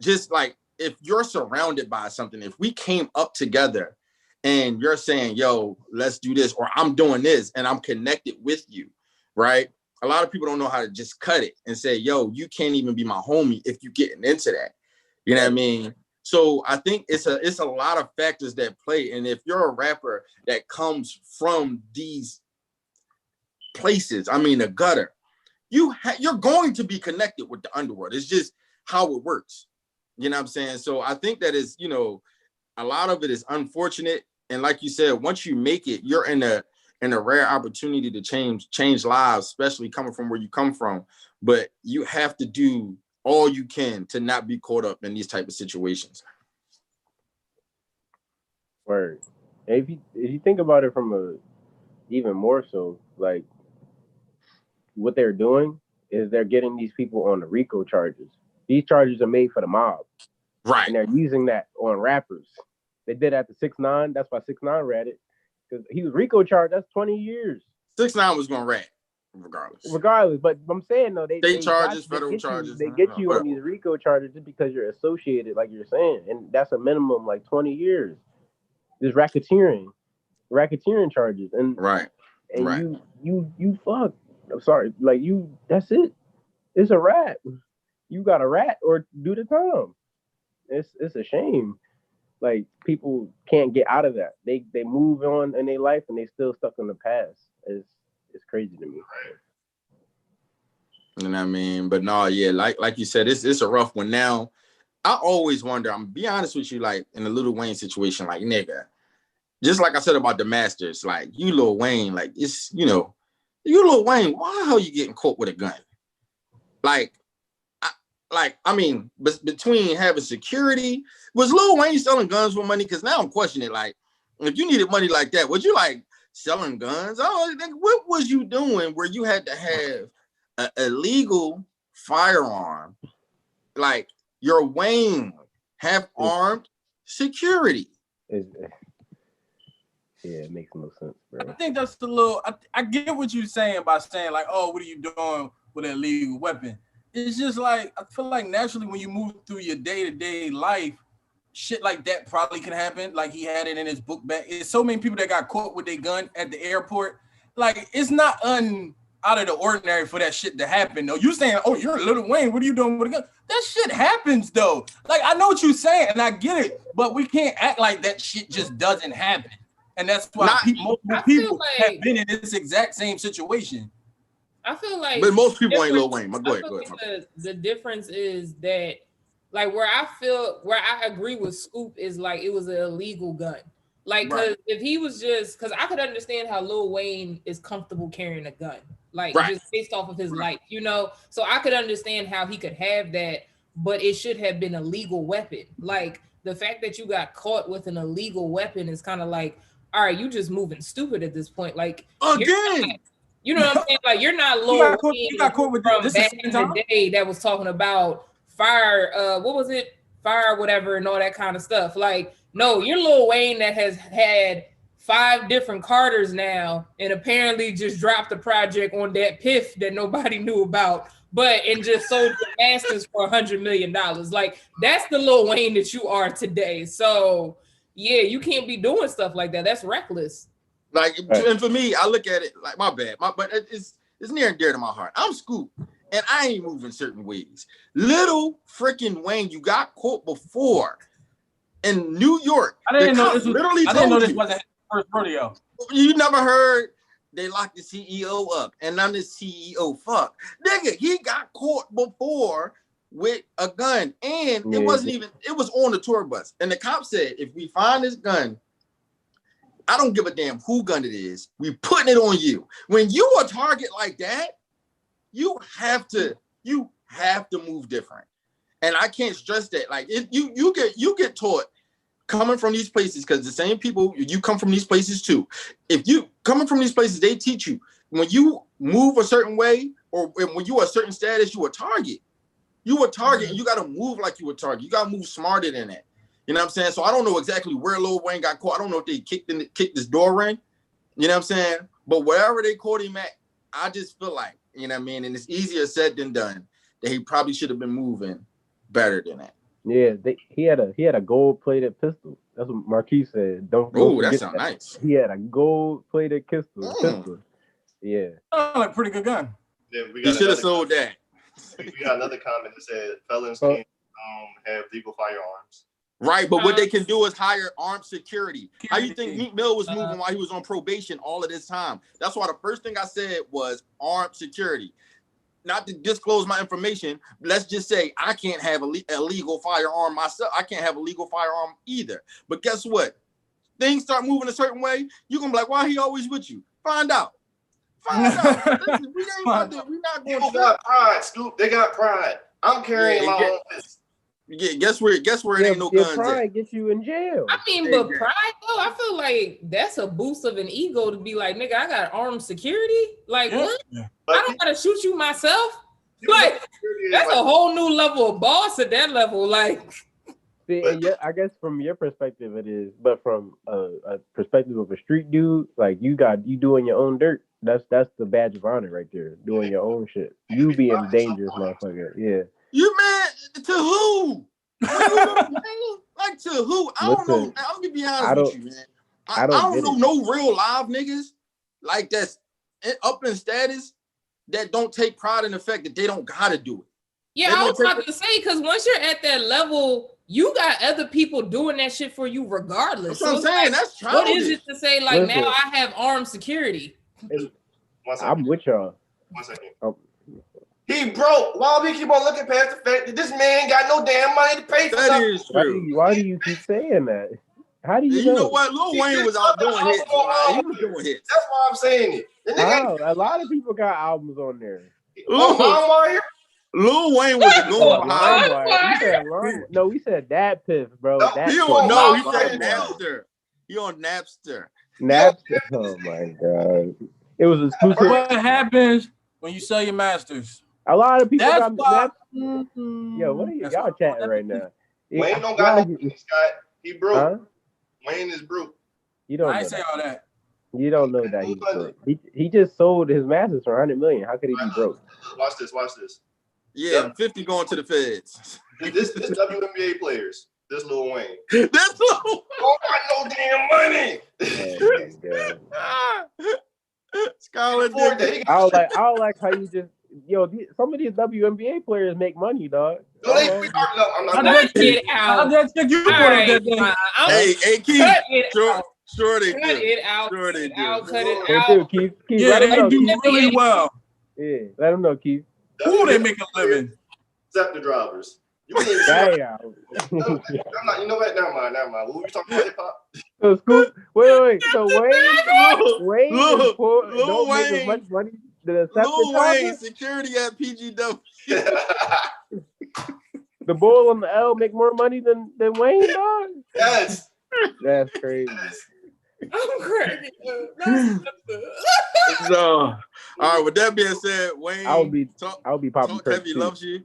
just like if you're surrounded by something, if we came up together and you're saying, yo, let's do this, or I'm doing this and I'm connected with you, right? A lot of people don't know how to just cut it and say, yo, you can't even be my homie if you're getting into that. You know what I mean? So I think it's a lot of factors that play. And if you're a rapper that comes from these places, I mean, the gutter, you're going to be connected with the underworld. It's just how it works. You know what I'm saying? So I think that is, you know, a lot of it is unfortunate. And like you said, once you make it, you're in a rare opportunity to change lives, especially coming from where you come from. But you have to do all you can to not be caught up in these type of situations.
Word. If you think about it from even more so, like what they're doing is they're getting these people on the RICO charges. These charges are made for the mob.
Right.
And they're using that on rappers. They did that to 6ix9ine. That's why 6ix9ine read it. Because he was RICO charged. That's 20 years.
6ix9ine was going to rat, regardless.
But I'm saying, though, they
charges, federal charges.
They get you on these RICO charges just because you're associated, like you're saying. And that's a minimum, like 20 years. There's racketeering charges. And you fuck. I'm sorry. Like, that's it. It's a rat. You got a rat or do the time. It's a shame. Like, people can't get out of that. They move on in their life and they still stuck in the past. It's crazy to me.
You know what I mean? But no, yeah, like you said, it's a rough one. Now, I always wonder, I'm be honest with you, like in the Lil Wayne situation, like nigga, just like I said about the Masters, like you Lil Wayne, like it's, you know, you Lil Wayne, why the hell you getting caught with a gun? I mean, between having security, was Lil Wayne selling guns for money? Because now I'm questioning, like, if you needed money like that, would you like selling guns? What was you doing where you had to have an illegal firearm? Like, your Wayne have armed security.
Yeah, it makes no sense, bro.
I think that's the little. I get what you're saying by saying like, oh, what are you doing with an illegal weapon? It's just like, I feel like naturally when you move through your day-to-day life, shit like that probably can happen. Like he had it in his book bag. It's so many people that got caught with their gun at the airport. Like, it's not out of the ordinary for that shit to happen, though. You saying, oh, you're Lil Wayne, what are you doing with a gun? That shit happens, though. Like, I know what you're saying, and I get it, but we can't act like that shit just doesn't happen. And that's why most people have been in this exact same situation.
I feel like,
but most people ain't Lil Wayne. Go ahead.
The difference is that, like, where I agree with Scoop is like it was an illegal gun. Like, because if he was just, because I could understand how Lil Wayne is comfortable carrying a gun. like
Right.
just based off of his life, you know. So I could understand how he could have that, but it should have been a legal weapon. Like the fact that you got caught with an illegal weapon is kind of like, all right, you just moving stupid at this point. Like
Again.
you know what I'm saying? Like you're not Lil
You got caught with
from
this
back
the
in
same
the
time?
day that was talking about fire. What was it? Fire, whatever, and all that kind of stuff. Like, no, you're Lil Wayne that has had 5 different Carters now, and apparently just dropped a project on that Piff that nobody knew about, and just sold the masters for $100 million. Like, that's the Lil Wayne that you are today. So, yeah, you can't be doing stuff like that. That's reckless.
Like, and for me, I look at it like my bad, but it's near and dear to my heart. I'm Scoop, and I ain't moving certain ways. Little freaking Wayne, you got caught before in New York.
I didn't know this wasn't his first rodeo.
You never heard they locked the CEO up, and I'm the CEO. Fuck, nigga, he got caught before with a gun, and it wasn't even. It was on the tour bus, and the cop said, if we find this gun, I don't give a damn who gun it is. We putting it on you. When you a target like that, you have to move different. And I can't stress that. Like you get taught coming from these places, because the same people, you come from these places too. If you coming from these places, they teach you when you move a certain way, or when you are a certain status, you a target. You a target, and you got to move like you a target. You got to move smarter than that. You know what I'm saying? So I don't know exactly where Lil Wayne got caught. I don't know if they kicked this door in. You know what I'm saying? But wherever they caught him at, I just feel like, you know what I mean? And it's easier said than done, that he probably should have been moving better than that.
Yeah, he had a gold-plated pistol. That's what Marquis said. Don't
that sounds nice.
He had a gold-plated pistol. Yeah.
Oh, like pretty good gun.
He should have sold that.
We got another comment that said felons can't have legal firearms.
Right, but what they can do is hire armed security. How you think Meek Mill was moving while he was on probation all of this time? That's why the first thing I said was armed security. Not to disclose my information, let's just say I can't have a legal firearm myself. I can't have a legal firearm either. But guess what? Things start moving a certain way, you're going to be like, why he always with you? Find out. Listen, we're not going to.
People got pride, Scoop. They got pride. I'm carrying my own fist.
Yeah, guess where it ain't no guns
pride gets you in jail.
I mean, but pride though, I feel like that's a boost of an ego to be like, nigga, I got armed security. Like what? Yeah. I don't gotta shoot you myself. Like that's a whole new level of boss at that level. Like,
see, I guess from your perspective it is, but from a perspective of a street dude, like you doing your own dirt. That's the badge of honor right there. Doing your own shit. You being dangerous, motherfucker. Yeah.
You mad to who? Like to who? I don't know. I'm gonna be honest with you, man. I don't know no real live niggas like that's up in status that don't take pride in the fact that they don't gotta do it.
Yeah, I was about to say, because once you're at that level, you got other people doing that shit for you regardless.
That's what I'm saying.
Like,
that's childish.
What is it to say like now I have armed security?
I'm with y'all.
1 second. He broke. Why we keep on looking past the fact that this man got no damn money to pay for
that
something?
Is true.
Why do you keep saying that? How do you
know? You know what? Lil Wayne was out doing hits. He was doing hits.
That's why I'm saying it.
A lot of people got albums on there.
Lil Wayne was going behind.
No, we said that Piff, bro.
He said Napster. He on Napster.
Napster. Oh my god. It was exclusive.
What happens when you sell your masters?
A lot of people got
Napster.
Yo, what are y'all chatting right now?
Wayne don't got no Scott. He broke. Huh? Wayne is broke.
You don't.
I ain't say all that.
You don't know that he's broke. He just sold his masters for $100 million. How could he be broke?
Watch this.
Yeah, 50 going to the feds.
This WNBA players. This Lil Wayne.
That's Lil
don't got no damn money.
Scarlett.
I don't like how you just some of these WNBA players make money, dog.
No, I'm not
get out.
Hey, Keith. Sure they do.
Cut it out.
Sure they do.
Cut it out.
Keith,
yeah, they do really well.
Yeah, let them know, Keith.
Who they make a living?
Scepter drivers. You can't I'm not. You know what? Never mind. What were you talking about? Hip hop. So
Scoop. Wait. So Wayne
Lil
don't make as much money the
Lil Wayne,
accepted
security at PGW.
the bull on the L make more money than Wayne, dog.
Yes.
That's crazy.
I'm cracking up. That's
So, all right. With that being said, Wayne,
I would be popping
Talk
perks
Heavy
too.
loves you.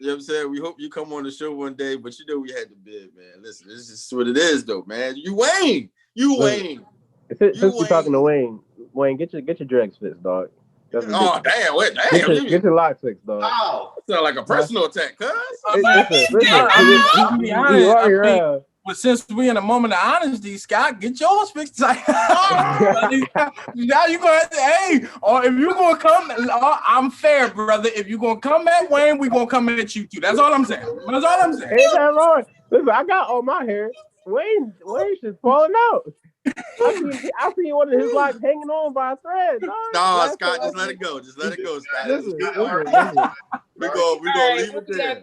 You know what I'm saying? We hope you come on the show one day, but you know we had to bid, man. Listen, this is what it is, though, man. You Wayne.
Since we're talking to Wayne, get your dreads fixed, dog.
Oh, damn. Wait, damn.
Get your locks fixed, dog.
Wow.
Sound like a personal attack, cuz.
But since we in a moment of honesty, Scott, get yours fixed. Now you gonna have to, hey, or if you gonna come, I'm fair, brother. If you gonna come at Wayne, we gonna come at you too. That's all I'm saying. That's all I'm saying.
Ain't that wrong? Listen, I got all my hair. Wayne shit's falling out. I seen one of his locks hanging on by a thread.
No, Scott, just let it go. Just let it go, Scott.
Listen.
We're gonna leave it there.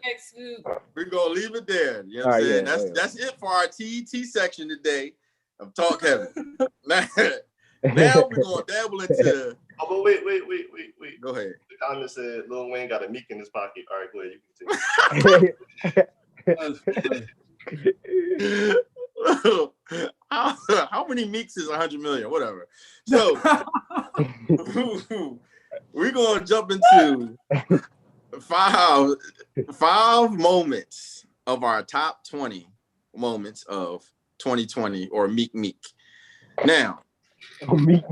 We're gonna leave it there. You know what I'm saying? That's it for our TET section today of Talk Heavy. Now we're gonna dabble into.
Oh, but wait.
Go ahead.
The comment said Lil Wayne got a meek in his pocket. All right, go ahead. You can
How many Meeks is 100 million? Whatever. So we're gonna jump into five moments of our top 20 moments of 2020 or Meek. Now,
Meek.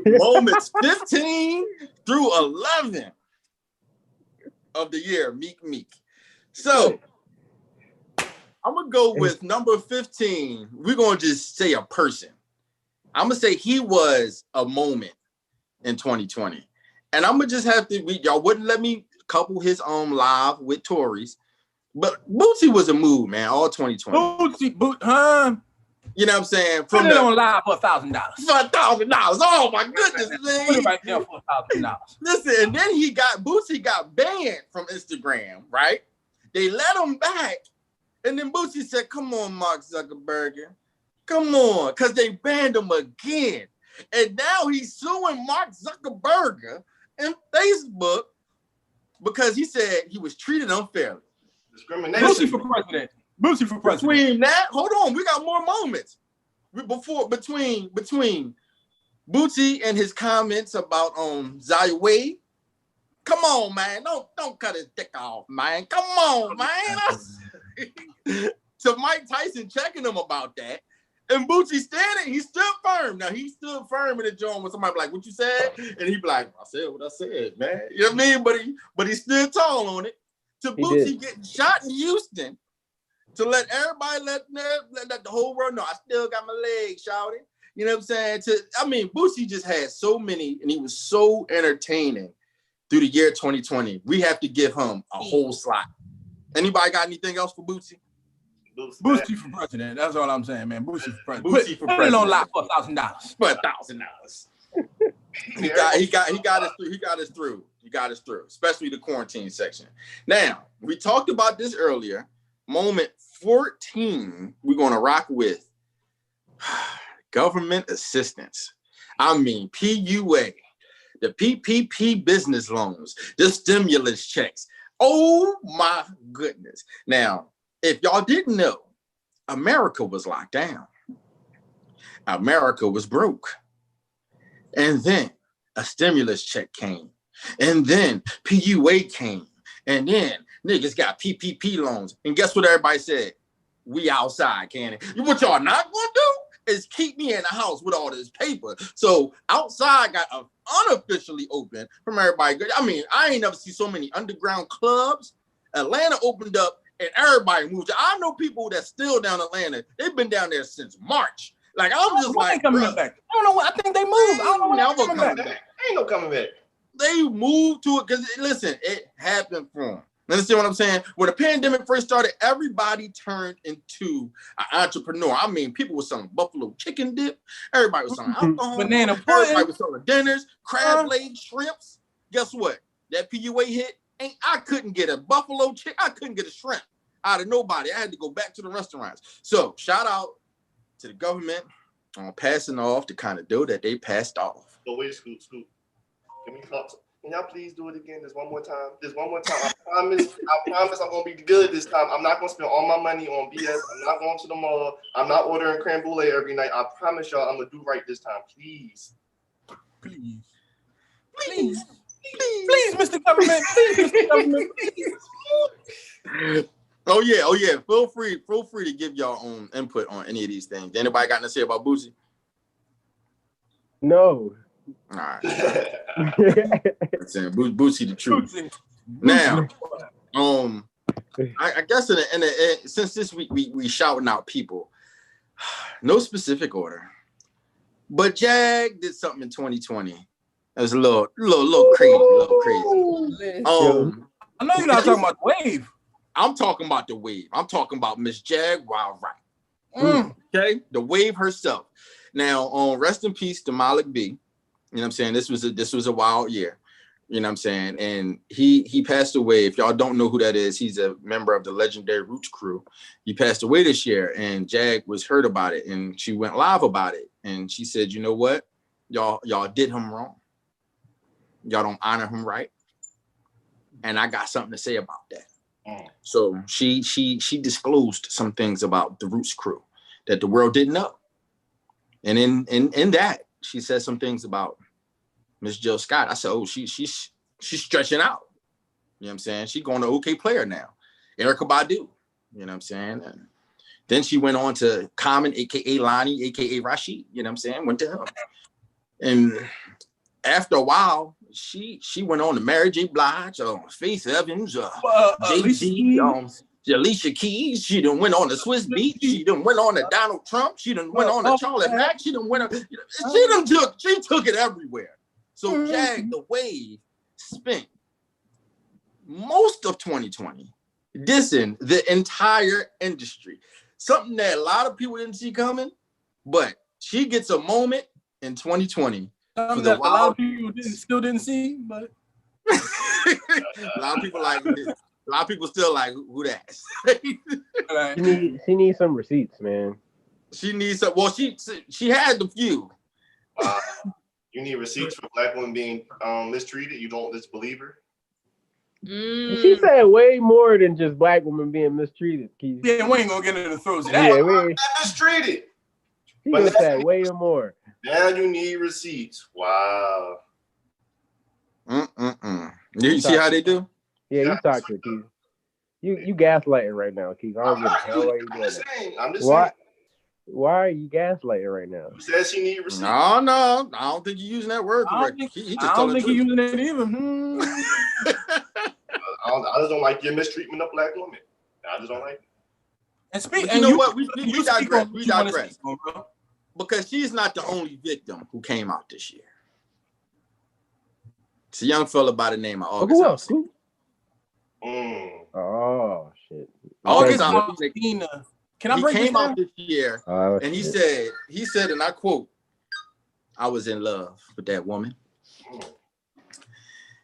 moments 15 through 11 of the year, Meek. So I'm gonna go with number 15. We're gonna just say a person. I'm gonna say he was a moment in 2020, and I'm gonna just have to. Y'all wouldn't let me couple his live with Tories, but Bootsy was a mood, man. All 2020.
Bootsy,
You know what I'm saying?
Put it on live for $1,000.
For $1,000. Oh my goodness, man.
Put it right there for $1,000.
Listen, and then Bootsy got banned from Instagram, right? They let him back. And then Bootsy said, come on, Mark Zuckerberg. Come on, because they banned him again. And now he's suing Mark Zuckerberg and Facebook because he said he was treated unfairly.
Discrimination.
Bootsy for president.
Between that, hold on, we got more moments. Between Bootsy and his comments about Zaya Wade. Come on, man. Don't cut his dick off, man. Come on, man. To Mike Tyson checking him about that. And Bootsy he stood firm. Now he stood firm in the joint when somebody be like, what you said? And he be like, I said what I said, man. You know what I mean? But he stood tall on it. To Bootsy getting shot in Houston. To let everybody let the whole world know I still got my legs, shouting. You know what I'm saying? Bootsy just had so many, and he was so entertaining through the year 2020. We have to give him a whole slot. Anybody got anything else for Bootsy?
Bootsy for president. That's all I'm saying, man. Bootsy for president.
Put it
on live for $1,000.
For $1,000. He got us through, especially the quarantine section. Now, we talked about this earlier. Moment 14, we're going to rock with government assistance. PUA, the PPP business loans, the stimulus checks. Oh my goodness. Now, if y'all didn't know, America was locked down. America was broke. And then a stimulus check came. And then PUA came. And then niggas got PPP loans. And guess what everybody said? We outside, Cannon. What y'all not gonna do is keep me in the house with all this paper. So outside got unofficially open from everybody. I ain't never seen so many underground clubs. Atlanta opened up and everybody moved. I know people that's still down Atlanta. They've been down there since March. Like, I'm just like,
coming back. I don't know what. I think they moved. I don't know when they're coming back.
Ain't no coming back.
They moved to it because, listen, it happened for them. Understand what I'm saying? When the pandemic first started, everybody turned into an entrepreneur. People were selling buffalo chicken dip. Everybody was selling alcohol.
Banana pudding.
Everybody was selling dinners, crab legs, shrimps. Guess what? That PUA hit, I couldn't get a buffalo chicken. I couldn't get a shrimp out of nobody. I had to go back to the restaurants. So shout out to the government on passing off the kind of dough that they passed off.
But wait, Scoop. Can y'all please do it again? Just one more time. I promise I'm gonna be good this time. I'm not gonna spend all my money on BS. I'm not going to the mall. I'm not ordering creme brulee every night. I promise y'all I'm gonna do right this time. Please.
Please, Mr. Government. Please, Mr. Government. Please.
Oh yeah. Feel free to give your own input on any of these things. Anybody got to say about Boosie?
No.
All right. Boosie the truth. Now, I guess in the since this week we shouting out people, no specific order, but Jag did something in 2020. It was a little crazy.
I know you're not talking about the wave.
I'm talking about the wave. I'm talking about Miss Jag Wild Right. Okay, the wave herself. Now, rest in peace to Malik B. You know what I'm saying? This was a wild year. You know what I'm saying? And he passed away. If y'all don't know who that is, he's a member of the legendary Roots crew. He passed away this year, and Jag was heard about it, and she went live about it. And she said, you know what? Y'all did him wrong. Y'all don't honor him right. And I got something to say about that. So she disclosed some things about the Roots crew that the world didn't know. And in that, she said some things about Miss Jill Scott. I said, oh, she's stretching out. You know what I'm saying? She's going to OK Player now. Erykah Badu. You know what I'm saying? And then she went on to Common, aka Lonnie, aka Rashid. You know what I'm saying? Went to him. And after a while, she went on to Mary J. Blige, Faith Evans, Jay-Z, Alicia Keys. She done went on to Swiss Beats. She done went on to Donald Trump. She done went on to Charlie Mack. She done went on. She took it everywhere. So Jag the Wave spent most of 2020 dissing the entire industry. Something that a lot of people didn't see coming, but she gets a moment in 2020.
Something that a lot of people still didn't see, but
a lot of people still like, who that?
She needs some receipts, man.
She needs some. Well, she had the few.
You need receipts for Black women being mistreated. You don't disbelieve her.
She said way more than just Black women being mistreated, Keith.
Yeah, we ain't gonna get into the throes of
that. Yeah,
we mistreated.
She said way more.
Now you need receipts. Wow.
You see how they do?
Yeah, you talk to it, Keith. You gaslighting right now, Keith. I don't get the hell why you doing that.
I'm just saying.
Why are you gaslighting right now?
You said she need receipts.
No, I don't think you're using that word correctly.
I don't think he's using it either.
I just don't like your mistreatment of Black women. I just don't like it.
And you know what? We digress. We digress. Because she's not the only victim who came out this year. It's a young fella by the name of August.
Who else? Oh shit!
August
Alsina. Can I break
He came
this down?
out this year, and he said, and I quote, "I was in love with that woman,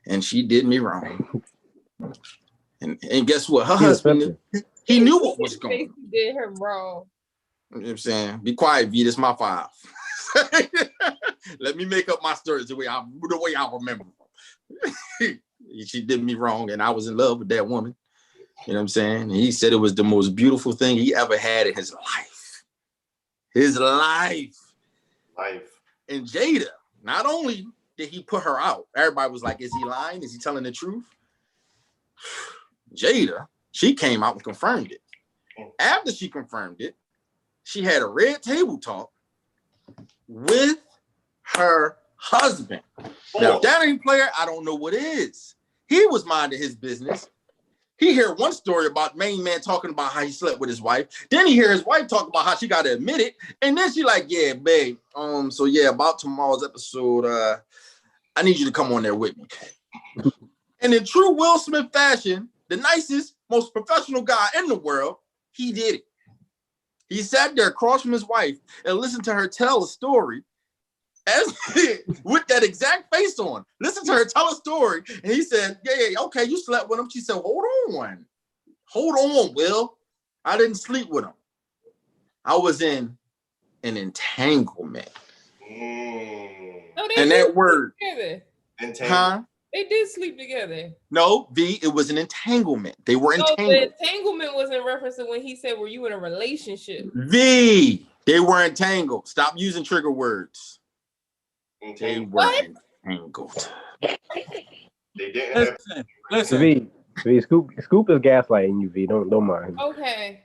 and she did me wrong." And guess what? Her husband, he knew what was going on.
He did him wrong.
You know what I'm saying? Be quiet, V. This is my 5. Let me make up my stories the way I remember them. She did me wrong, and I was in love with that woman. You know what I'm saying? And he said it was the most beautiful thing he ever had in his life. His life. And Jada, not only did he put her out, everybody was like, is he lying? Is he telling the truth? Jada, she came out and confirmed it. After she confirmed it, she had a red table talk with her husband. Now, if that ain't player, I don't know what is. He was minding his business. He heard one story about main man talking about how he slept with his wife. Then he hear his wife talk about how she got to admit it. And then she like, yeah, babe. So yeah, about tomorrow's episode, I need you to come on there with me. And in true Will Smith fashion, the nicest, most professional guy in the world, he did it. He sat there across from his wife and listened to her tell a story with that exact face on. Listen to her tell a story. And he said, yeah, okay, you slept with him. She said, hold on, Will. I didn't sleep with him. I was in an entanglement.
No,
and that word, Huh?
They did sleep together.
No, V, it was an entanglement. They were
No,
entangled.
the entanglement was in reference to when he said, "Were you in a relationship?"
V, they were entangled. Stop using trigger words. They were entangled.
They didn't have.
Listen.
V, Scoop is gaslighting you, V. Don't mind.
Okay.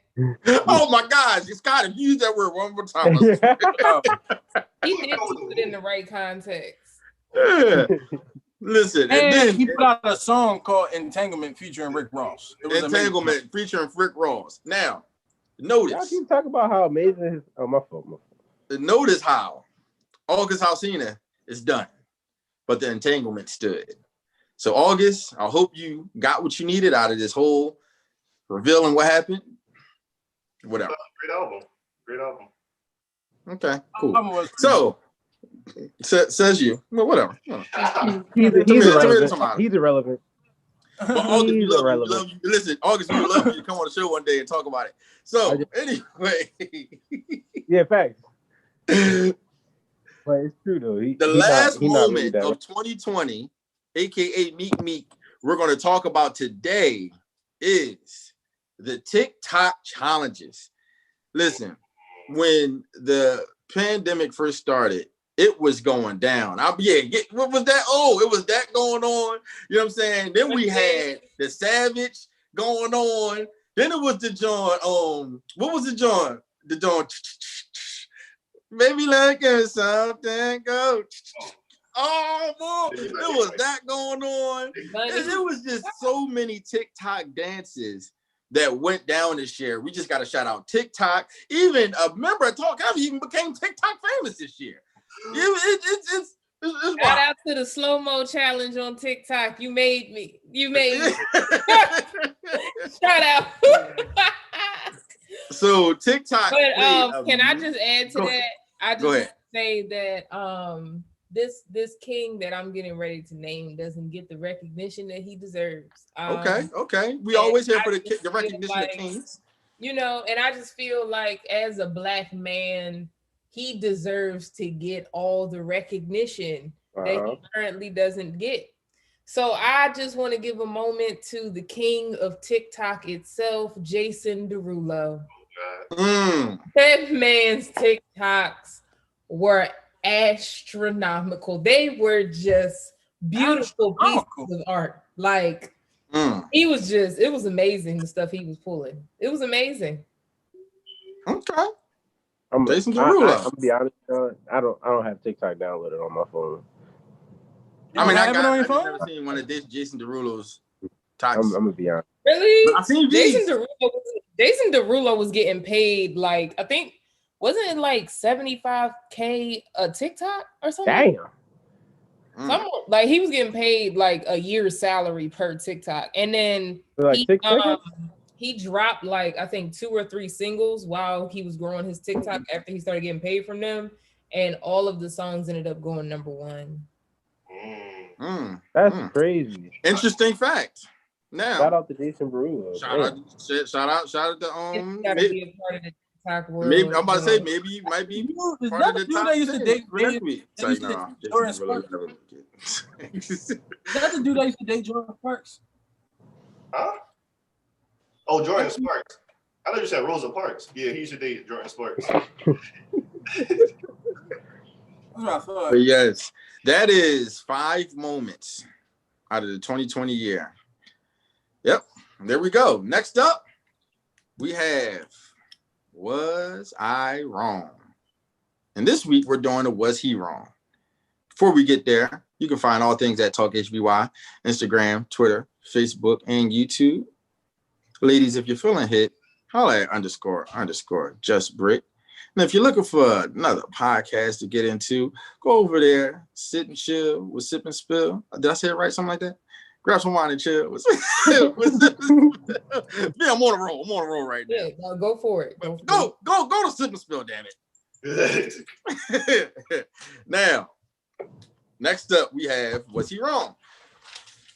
Oh my gosh, Scott, if you use that word one more time.
He did use it in the right context.
Yeah. Listen, and then
he put out a song called "Entanglement" featuring Rick Ross. It was
Entanglement
amazing.
featuring Rick Ross. Now, notice.
Y'all keep talking about how amazing his. Oh, my fault.
Notice how August Alsina is done, but the entanglement stood. So August, I hope you got what you needed out of this whole revealing what happened. Whatever.
Great album.
Okay, cool. So says you. Well, whatever.
He's irrelevant.
But August, we love you. Listen, August, we would love you to come on the show one day and talk about it. So anyway.
Yeah, facts. But it's true though.
The last moment of 2020, aka Meek, we're going to talk about today is the TikTok challenges. Listen, when the pandemic first started, it was going down. What was that? Oh, it was that going on. You know what I'm saying? Then we had the Savage going on. Then it was the John. What was the John? The John. Maybe like something go. Oh, boy. It was that going on. It was just so many TikTok dances that went down this year. We just got to shout out TikTok. Even a member of Talk Heavy even became TikTok famous this year. It's
shout out to the slow-mo challenge on TikTok. You made me. Shout out.
So TikTok.
But can I just add to that? I just want to say that this king that I'm getting ready to name doesn't get the recognition that he deserves.
Okay. We always here for the recognition of kings.
You know, and I just feel like as a Black man, he deserves to get all the recognition that he currently doesn't get. So I just want to give a moment to the king of TikTok itself, Jason Derulo. That man's TikToks were astronomical. They were just beautiful pieces of art. Like it was amazing the stuff he was pulling. It was amazing.
Okay.
Jason Derulo. I'm gonna be honest, I don't have TikTok downloaded on my phone.
I never seen one of Jason Derulo's talks.
I'm gonna be honest.
Really?
But I seen
Jason Derulo was getting paid like, I think, wasn't it like $75K a TikTok or something?
Damn.
Like he was getting paid like a year's salary per TikTok, and then he dropped like I think 2 or 3 singles while he was growing his TikTok after he started getting paid from them, and all of the songs ended up going #1.
That's crazy.
Interesting fact. Now,
shout out to Jason Derulo.
Shout out to
be a part of the TikTok world.
Maybe I'm about to say maybe you might be part of the top 10 next week.
Is that the dude that used to date Jordan Sparks?
Huh? Oh, Jordan Sparks. I thought you said Rosa Parks. Yeah, he used to date Jordan Sparks.
That's what I thought.
But yes, that is 5 moments out of the 2020 year. Yep, there we go. Next up, we have Was I Wrong? And this week we're doing a Was He Wrong? Before we get there, you can find all things at Talk HBY, Instagram, Twitter, Facebook, and YouTube. Ladies, if you're feeling hit, holla at _ Just Brick. And if you're looking for another podcast to get into, go over there, sit and chill with Sip and Spill. Did I say it right? Something like that? Grab some wine and chill. Yeah, I'm on a roll right now.
Yeah, go for it. Go
to Sip and Spill, damn it. Now, next up we have Was He Wrong?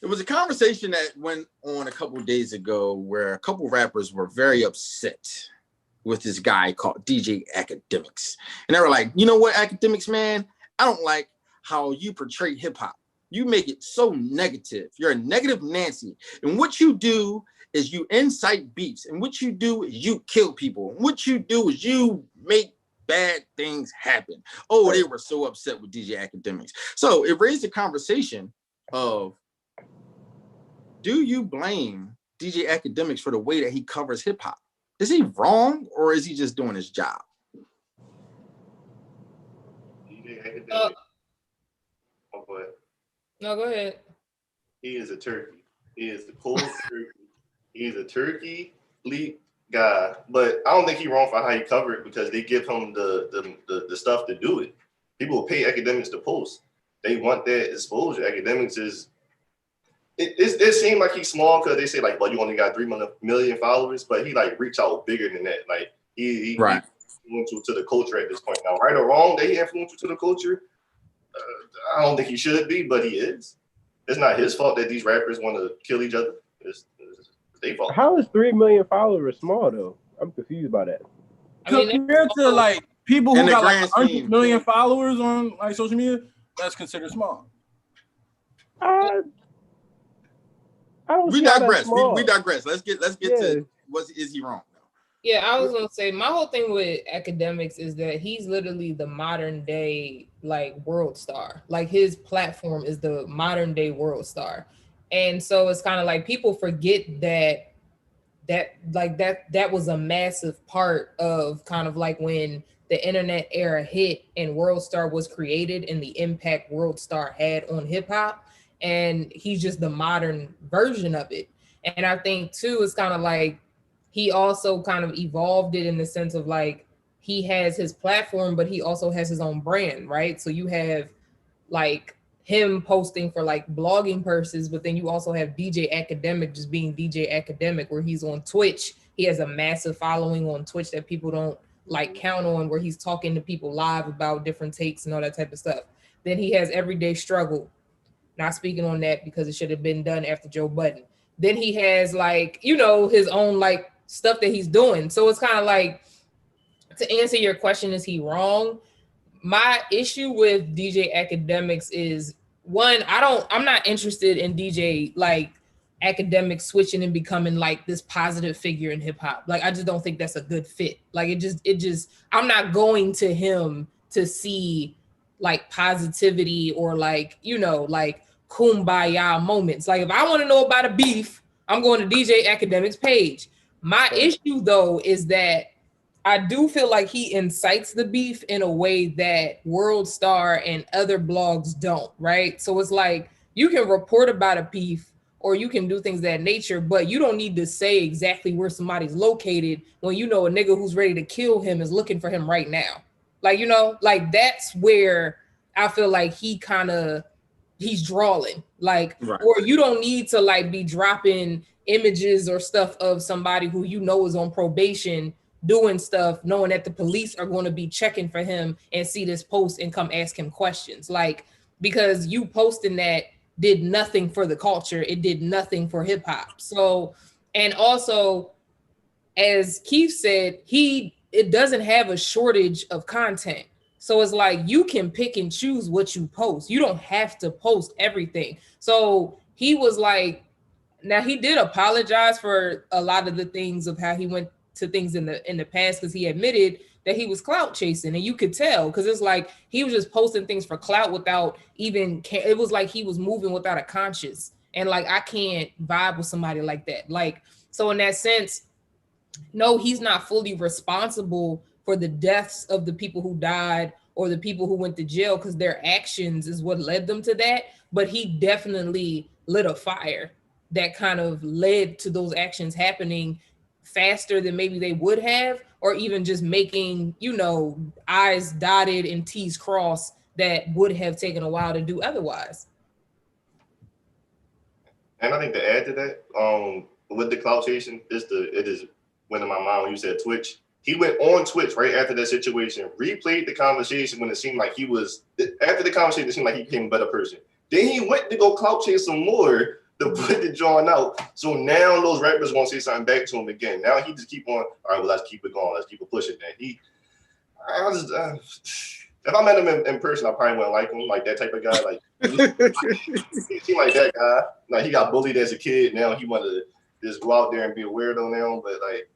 It was a conversation that went on a couple of days ago where a couple rappers were very upset with this guy called DJ Akademiks. And they were like, you know what, Akademiks, man? I don't like how you portray hip-hop. You make it so negative. You're a negative Nancy. And what you do is you incite beefs. And what you do is you kill people. And what you do is you make bad things happen. Oh, they were so upset with DJ Akademiks. So it raised the conversation of, do you blame DJ Akademiks for the way that he covers hip hop? Is he wrong or is he just doing his job?
DJ Akademiks. Oh, go ahead.
No, go ahead.
He is a turkey. He is the cold turkey. He is a turkey lead guy. But I don't think he's wrong for how he covered it because they give him the stuff to do it. People will pay Akademiks to post. They want that exposure. Akademiks is it seemed like he's small because they say like, well, you only got 3 million followers, but he like reach out bigger than that. Like he influential to the culture at this point. Now, right or wrong that he influential to the culture, I don't think he should be, but he is. It's not his fault that these rappers want to kill each other. It's their fault.
How is 3 million followers small though? I'm confused by that.
Compared to like people who got like 100 million
scheme.
followers on like social media, that's considered small.
We digress. We digress. Let's get to is he wrong?
Yeah, I was gonna say my whole thing with Akademiks is that he's literally the modern day like world star. Like his platform is the modern day world star, and so it's kind of like people forget that was a massive part of kind of like when the internet era hit and World Star was created and the impact World Star had on hip hop. And he's just the modern version of it. And I think too, it's kind of like he also kind of evolved it in the sense of like he has his platform, but he also has his own brand, right? So you have like him posting for like blogging purposes, but then you also have DJ Akademiks just being DJ Akademiks, where he's on Twitch. He has a massive following on Twitch that people don't like count on, where he's talking to people live about different takes and all that type of stuff. Then he has Everyday Struggle. Not speaking on that because it should have been done after Joe Budden. Then he has like, you know, his own like stuff that he's doing. So it's kind of like, to answer your question, is he wrong? My issue with DJ Akademiks is one, I'm not interested in DJ like Akademiks switching and becoming like this positive figure in hip hop. Like, I just don't think that's a good fit. Like it just, I'm not going to him to see like positivity or like, you know, like kumbaya moments. Like if I want to know about a beef, I'm going to DJ Akademiks page. My issue though is that I do feel like he incites the beef in a way that World Star and other blogs don't, right? So it's like you can report about a beef or you can do things of that nature, but you don't need to say exactly where somebody's located when you know a nigga who's ready to kill him is looking for him right now. Like, you know, like that's where I feel like he's drawing, like, right. Or you don't need to like be dropping images or stuff of somebody who you know is on probation doing stuff, knowing that the police are going to be checking for him and see this post and come ask him questions. Like, because you posting that did nothing for the culture. It did nothing for hip hop. So, and also, as Keith said, it doesn't have a shortage of content. So it's like you can pick and choose what you post. You don't have to post everything. So he was like, now he did apologize for a lot of the things of how he went to things in the past, because he admitted that he was clout chasing, and you could tell because it's like he was just posting things for clout without even it was like he was moving without a conscience, and like I can't vibe with somebody like that. Like, so in that sense, no, he's not fully responsible for the deaths of the people who died or the people who went to jail, because their actions is what led them to that. But he definitely lit a fire that kind of led to those actions happening faster than maybe they would have, or even just making, you know, I's dotted and T's crossed that would have taken a while to do otherwise.
And I think to add to that, with the clout chasing, it is went in my mind when you said Twitch. He went on Twitch right after that situation, replayed the conversation when it seemed like he was, after the conversation, it seemed like he became a better person. Then he went to go clout chase some more to put the joint out. So now those rappers won't say something back to him again. Now he just keep on, all right, well, let's keep it going. Let's keep it pushing. Then if I met him in person, I probably wouldn't like him, like that type of guy. Like He seemed like that guy. Like he got bullied as a kid. Now he want to just go out there and be a weirdo now. But like,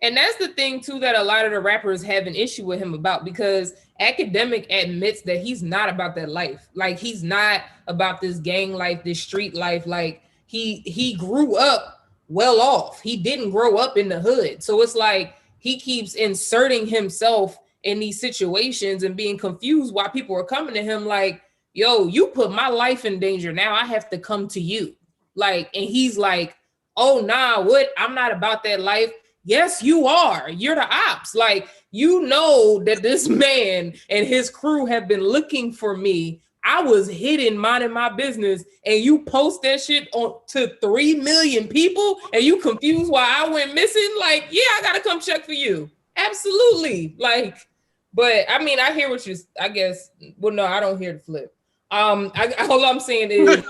and that's the thing too that a lot of the rappers have an issue with him about, because Akademiks admits that he's not about that life. Like he's not about this gang life, this street life. Like he grew up well off. He didn't grow up in the hood. So it's like he keeps inserting himself in these situations and being confused why people are coming to him like, yo, you put my life in danger. Now I have to come to you. Like, and he's like, oh, nah, what? I'm not about that life. Yes, you are. You're the ops. Like, you know that this man and his crew have been looking for me. I was hidden, minding my business, and you post that shit on to 3 million people, and you confused why I went missing. Like, yeah, I gotta come check for you. Absolutely. Like, but I mean, I hear what you. I guess. Well, no, I don't hear the flip. All I'm saying is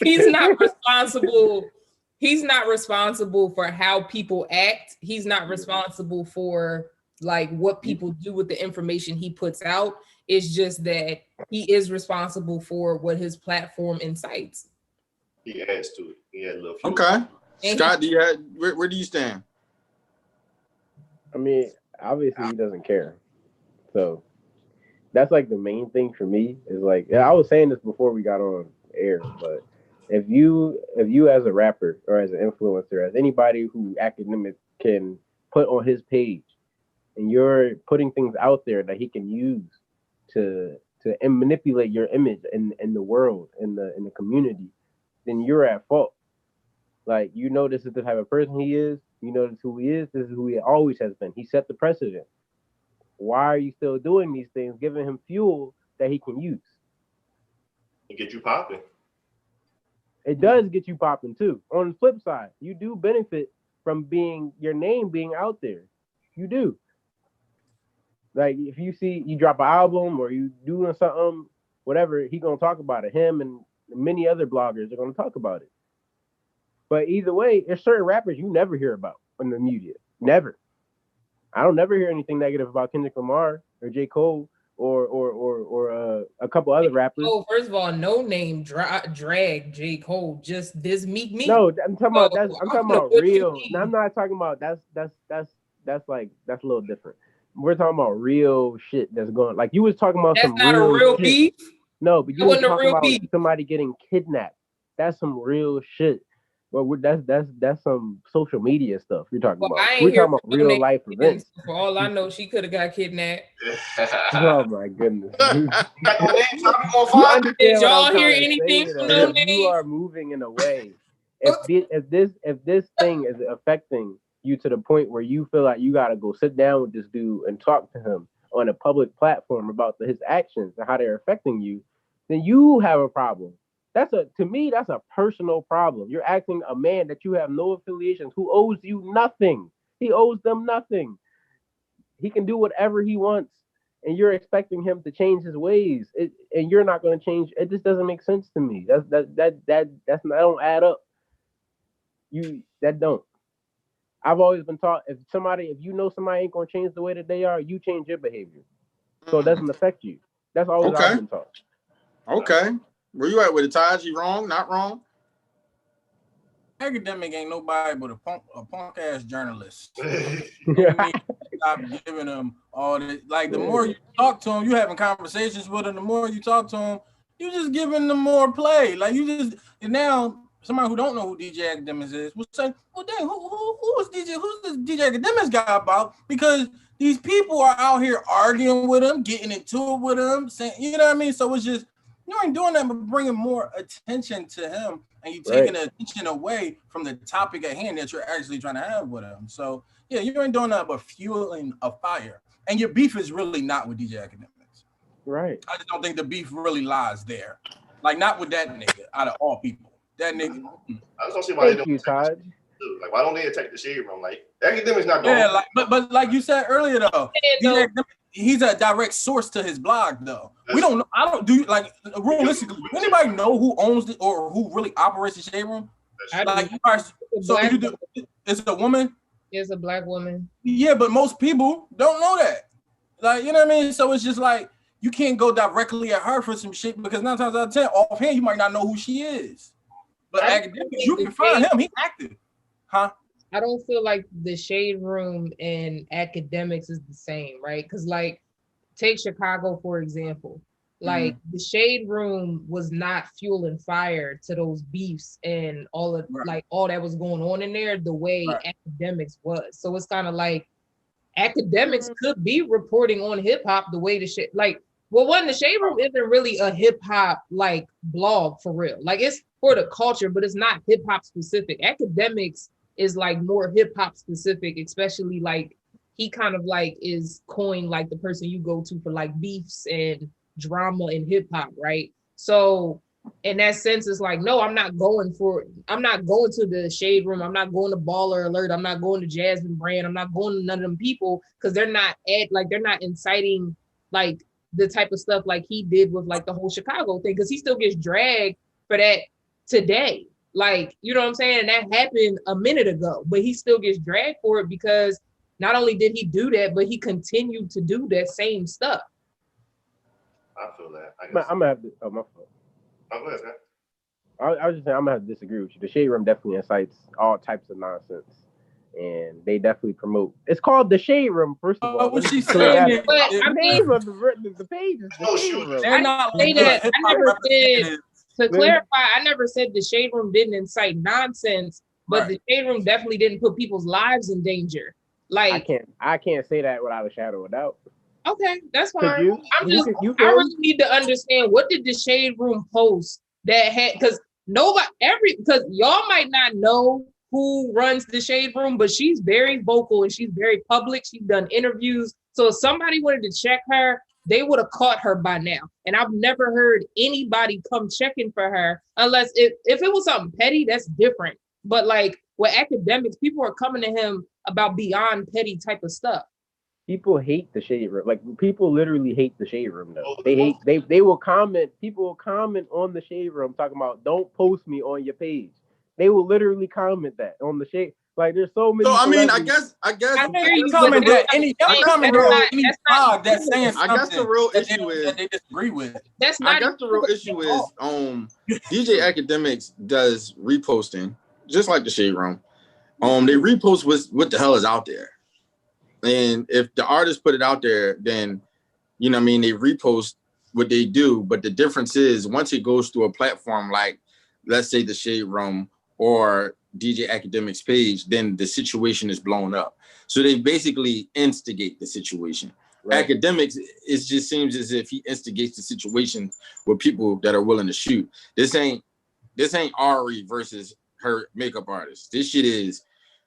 he's not responsible. He's not responsible for how people act. He's not responsible for like what people do with the information he puts out. It's just that he is responsible for what his platform incites.
he adds to it. He had a little fuel.
Okay. Scott, where do you stand?
I mean, obviously he doesn't care. So that's like the main thing for me is like, I was saying this before we got on air, but if you as a rapper or as an influencer, as anybody who Akademiks can put on his page, and you're putting things out there that he can use to manipulate your image in the world, in the community, then you're at fault. Like, you know, this is the type of person he is. You know, this is who he is. This is who he always has been. He set the precedent. Why are you still doing these things, giving him fuel that he can use?
It get you popping.
It does get you popping too. On the flip side, you do benefit from your name being out there. You do. Like, if you see you drop an album or you doing something, whatever, he gonna talk about it. Him and many other bloggers are gonna talk about it. But either way, there's certain rappers you never hear about in the media. Never. I don't never hear anything negative about Kendrick Lamar or J. Cole or a couple other rappers.
Oh, first of all, no name drag J. Cole. Just this Meek.
No, I'm talking about I'm talking about real. No, I'm not talking about that's a little different. We're talking about real shit that's going. Like, you was talking about
that's
some
not
real
a real
shit.
beef.
No, but you were talking about
beef.
somebody getting kidnapped. That's some real shit. Well, that's some social media stuff you're talking about. We're talking about real life events.
For all I know, she could have got kidnapped.
Oh my goodness!
Did y'all hear anything from no name?
You are moving in a way. If this thing is affecting you to the point where you feel like you gotta go sit down with this dude and talk to him on a public platform about his actions and how they're affecting you, then you have a problem. To me, that's a personal problem. You're asking a man that you have no affiliations, who owes you nothing. He owes them nothing. He can do whatever he wants, and you're expecting him to change his ways, and you're not going to change. It just doesn't make sense to me. That don't add up. That don't. I've always been taught if you know somebody ain't going to change the way that they are, you change your behavior, so it doesn't affect you. That's always I've been taught.
Okay. Where you at with it, Taj? You wrong? Not wrong?
Akademiks ain't nobody but a punk ass journalist. Stop giving him all this. Like, the more you talk to him, you having conversations with him. The more you talk to him, you just giving them more play. Like, and now somebody who don't know who DJ Akademiks is will say, "Well, dang, who's this DJ Akademiks guy about?" Because these people are out here arguing with him, getting into it with him, saying, you know what I mean? So it's just, you ain't doing that, but bringing more attention to him, and you taking the attention away from the topic at hand that you're actually trying to have with him. So yeah, you ain't doing that but fueling a fire. And your beef is really not with DJ Akademiks.
Right.
I just don't think the beef really lies there. Like, not with that nigga out of all people. That nigga.
I was gonna say why like, why don't they attack the shade room? Like, Akademiks not going.
Yeah, but like you said earlier though, he's a direct source to his blog though. We don't know. I don't do like realistically. Does anybody know who owns it or who really operates the shade room? Like, it's a woman.
It's a black woman.
Yeah, but most people don't know that. Like, you know what I mean? So it's just like, you can't go directly at her for some shit because 9 times out of 10, offhand, you might not know who she is. But Akademiks, you can find him. He's active. Huh?
I don't feel like the Shade Room and Akademiks is the same, right? Because like, take Chicago, for example. Like the Shade Room was not fuel and fire to those beefs and all of like all that was going on in there the way Akademiks was. So it's kind of like Akademiks could be reporting on hip hop the way the shit like. Well, one, the Shade Room isn't really a hip hop like blog for real. Like it's for the culture, but it's not hip hop specific. Akademiks is like more hip hop specific, especially like he kind of like is coined like the person you go to for like beefs and drama in hip hop, right? So in that sense, it's like, no, I'm not going to the Shade Room. I'm not going to Baller Alert. I'm not going to Jasmine Brand. I'm not going to none of them people because they're not inciting like the type of stuff like he did with like the whole Chicago thing because he still gets dragged for that today. Like, you know what I'm saying? And that happened a minute ago, but he still gets dragged for it because not only did he do that, but he continued to do that same stuff.
I feel that.
I'm gonna have to. Oh, my fault.
Oh, go ahead, man.
I was just saying I'm gonna have to disagree with you. The Shade Room definitely incites all types of nonsense, and they definitely promote. It's called the Shade Room. First of all,
what she saying?
But I mean,
name of the page is the Shade Room.
They're not
say that. I never said. To
Then-
clarify, I never said the Shade Room didn't incite nonsense, but the Shade Room definitely didn't put people's lives in danger. Like
I can't say that without a shadow of doubt.
okay, that's
Could
fine.
you?
I
You
really need to understand what did the Shade Room post that had because y'all might not know who runs the Shade Room, but she's very vocal and she's very public. She's done interviews. So if somebody wanted to check her, they would have caught her by now. And I've never heard anybody come checking for her unless if it was something petty, that's different. But like with Akademiks, people are coming to him about beyond petty type of stuff.
People hate the Shade Room. Like people literally hate the Shade Room though. They will comment. People will comment on the Shade Room talking about don't post me on your page. They will literally comment that on the Shade. Like there's so many.
So I mean, I guess
comment that any blog that's saying something
I guess the real issue is
that they disagree with.
That's not.
I guess the real issue is DJ Akademiks does reposting just like the Shade Room. They repost what the hell is out there. And if the artist put it out there, then, you know what I mean, they repost what they do. But the difference is once it goes through a platform like, let's say the Shade Room or DJ Akademiks page, then the situation is blown up. So they basically instigate the situation. Right. Akademiks, it just seems as if he instigates the situation with people that are willing to shoot. This ain't Ari versus her makeup artist. This shit is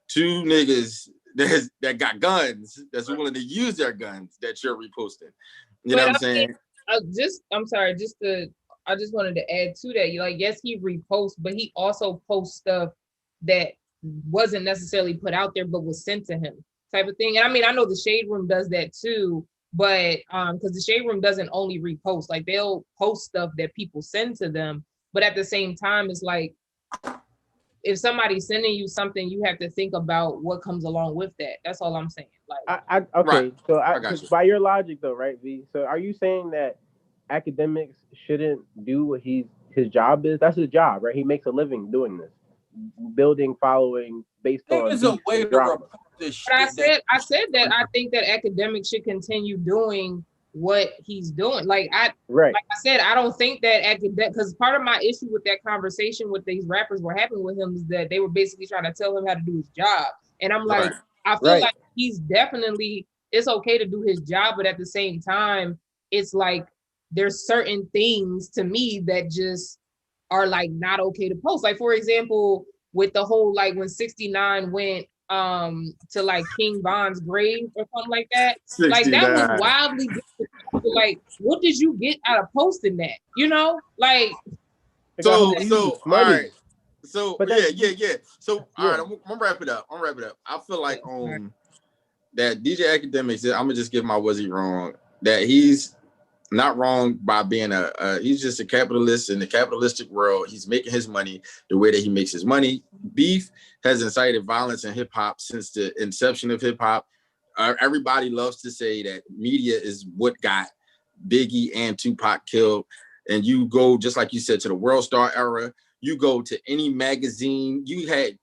two niggas that got guns that's willing to use their guns that you're reposting. You know what I'm saying?
I just wanted to add to that. Like, yes, he reposts, but he also posts stuff that wasn't necessarily put out there, but was sent to him, type of thing. And I mean, I know the Shade Room does that too, but because the Shade Room doesn't only repost, like they'll post stuff that people send to them, but at the same time, it's like, if somebody's sending you something, you have to think about what comes along with that. That's all I'm saying. Like,
okay. Right. So by your logic, though, right, V? So are you saying that Akademiks shouldn't do what his job is? That's his job, right? He makes a living doing this, building following based on.
There's a way to report this shit.
But I said that I think that Akademiks should continue doing what he's doing. Like I said, I don't think that because part of my issue with that conversation with these rappers were having with him is that they were basically trying to tell him how to do his job. And I'm like, I feel like he's definitely, it's okay to do his job, but at the same time, it's like there's certain things to me that just are like not okay to post. Like for example, with the whole like when 69 went to like King Von's grave or something like that. 69. Like that was wildly different. Like, what did you get out of posting that? You know, like
all right. So yeah. So all right, I'm gonna wrap it up. I feel like that DJ Akademiks, I'm gonna just give my was he wrong. That he's not wrong by being he's just a capitalist in the capitalistic world. He's making his money the way that he makes his money. Beef has incited violence in hip hop since the inception of hip hop. Everybody loves to say that media is what got Biggie and Tupac killed, and you go, just like you said, to the World Star era, you go to any magazine, you had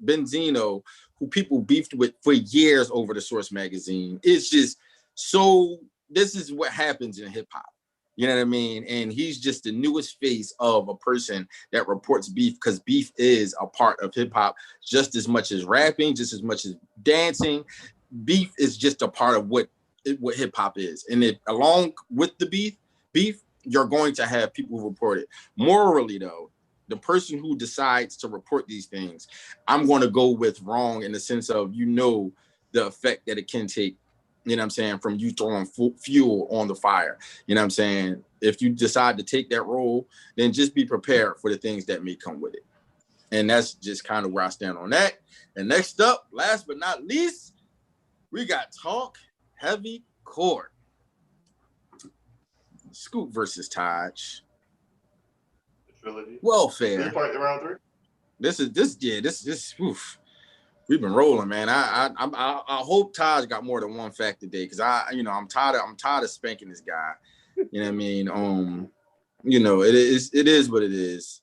Benzino, who people beefed with for years over the Source magazine. It's just so, this is what happens in hip hop. You know what I mean? And he's just the newest face of a person that reports beef, because beef is a part of hip hop just as much as rapping, just as much as dancing. Beef is just a part of what hip hop is. And it, along with the beef, you're going to have people who report it. Morally, though, the person who decides to report these things, I'm going to go with wrong, in the sense of, the effect that it can take, you know what I'm saying, from you throwing fuel on the fire. You know what I'm saying? If you decide to take that role, then just be prepared for the things that may come with it. And that's just kind of where I stand on that. And next up, last but not least, we got Talk Heavy Court. Scoop versus Taj.
Trilogy.
Welfare.
Round 3.
This. Oof. We've been rolling, man. I hope Taj got more than one fact today, because I'm tired of spanking this guy. You know what I mean? It is what it is.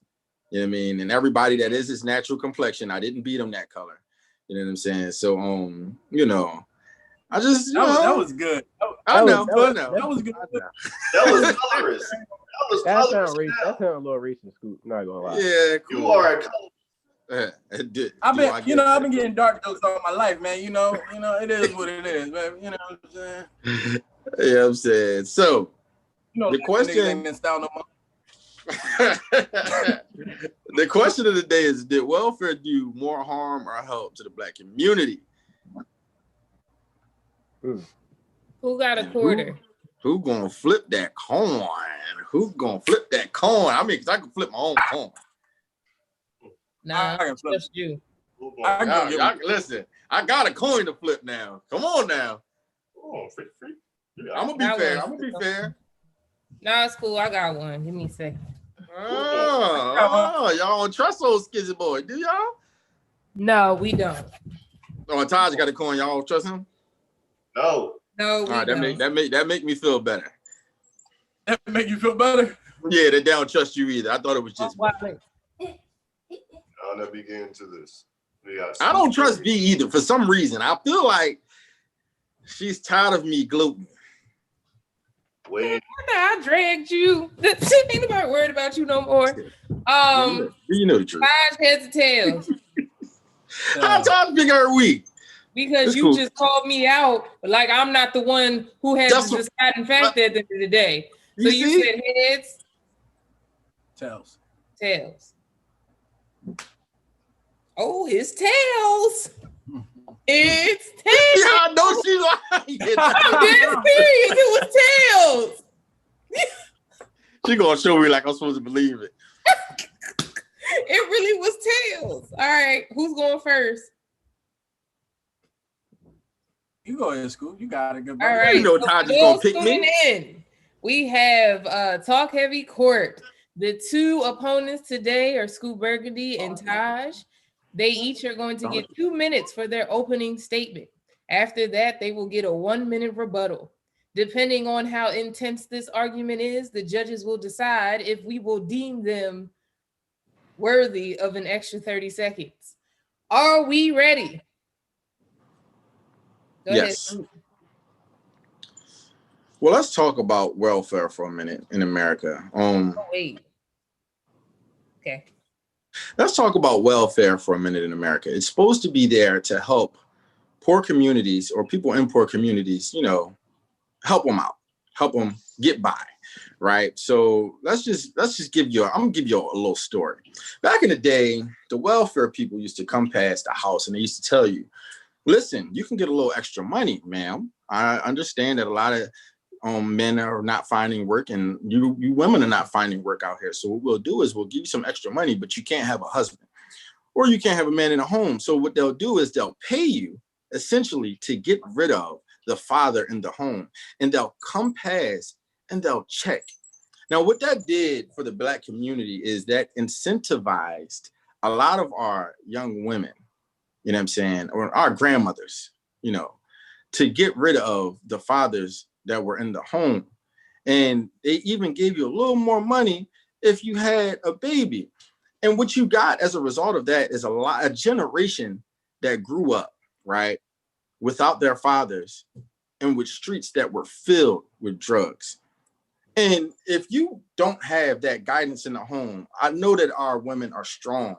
You know what I mean? And everybody that is his natural complexion, I didn't beat him that color. You know what I'm saying? So I just
that was good.
I know.
That was good.
That was colorist.
That sounds racist. That sounds a little racist, Scoop. Not gonna lie.
Yeah, cool.
You are a colorist.
I've been getting dark jokes all my life, man. It is what it is, man. You know what I'm saying?
Yeah, I'm saying. So the question
no more.
The question of the day is, did welfare do more harm or help to the Black community?
Who got a quarter?
Who gonna flip that coin? Who gonna flip that coin? I mean, 'cause I can flip my own coin.
Nah, just you.
Listen, I got a coin to flip now. Come on now.
Oh, free.
I'm gonna be fair.
Nah, it's cool. I got one. Give me a second.
Oh, y'all don't trust old Skizzy boy, do y'all?
No, we don't.
Oh, and Taj got a coin. Y'all don't trust him?
No.
No, we don't.
That make me feel better.
That make you feel better?
Yeah, they don't trust you either. I thought it was just.
I'll never get into this.
I don't trust V either. For some reason, I feel like she's tired of me gloating.
Wait.
I dragged you. Ain't nobody worried about you no more.
You know the truth.
5 heads or tails.
How Taj pick her week?
Because you just called me out like I'm not the one who has the deciding factor at the end of the day. So you said heads,
tails.
Oh, it's tails. It's tails.
Yeah, I know she's lying.
I'm dead serious. It was tails.
She gonna show me like I'm supposed to believe it.
It really was tails. All right, who's going first?
You go ahead, Scoop. You got a good.
All right,
you know Taj is gonna pick me.
In. We have Talk Heavy Court. The 2 opponents today are Scoop Burgundy and Taj. They each are going to get 2 minutes for their opening statement. After that, they will get a 1-minute rebuttal. Depending on how intense this argument is, the judges will decide if we will deem them worthy of an extra 30 seconds. Are we ready? Go
yes.
ahead.
Well, let's talk about welfare for a minute in America.
Wait. Okay.
Let's talk about welfare for a minute in America. It's supposed to be there to help poor communities or people in poor communities, help them out, help them get by, right? So let's just I'm gonna give you a little story. Back in the day, the welfare people used to come past the house and they used to tell you, listen, you can get a little extra money, ma'am. I understand that a lot of men are not finding work and you women are not finding work out here. So what we'll do is we'll give you some extra money, but you can't have a husband or you can't have a man in a home. So what they'll do is they'll pay you essentially to get rid of the father in the home, and they'll come past and they'll check. Now, what that did for the Black community is that incentivized a lot of our young women, you know what I'm saying, or our grandmothers, to get rid of the fathers that were in the home And they even gave you a little more money if you had a baby. And what you got as a result of that is a generation that grew up, right, without their fathers and with streets that were filled with drugs. And if you don't have that guidance in the home, I know that our women are strong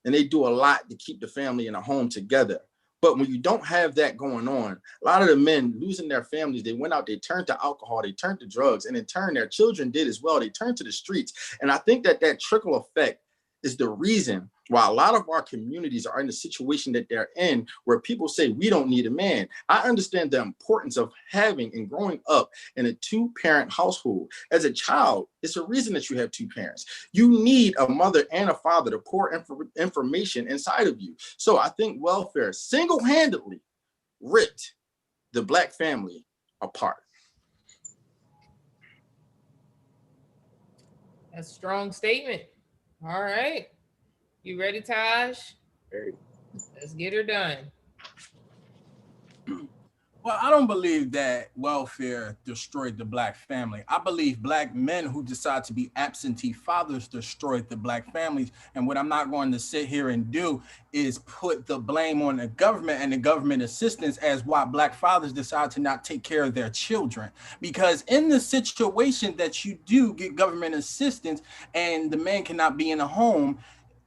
and they do a lot to keep the family in the home together. But when you don't have that going on, a lot of the men losing their families, they went out, they turned to alcohol, they turned to drugs, and in turn, their children did as well. They turned to the streets. And I think that trickle effect is the reason why a lot of our communities are in the situation that they're in, where people say we don't need a man. I understand the importance of having and growing up in a two-parent household. As a child, it's a reason that you have two parents. You need a mother and a father to pour information inside of you. So I think welfare single-handedly ripped the Black family apart.
That's a strong statement. All right. You ready, Taj?
Very.
Let's get her done.
Well, I don't believe that welfare destroyed the Black family. I believe Black men who decide to be absentee fathers destroyed the Black families. And what I'm not going to sit here and do is put the blame on the government and the government assistance as why Black fathers decide to not take care of their children. Because in the situation that you do get government assistance and the man cannot be in a home,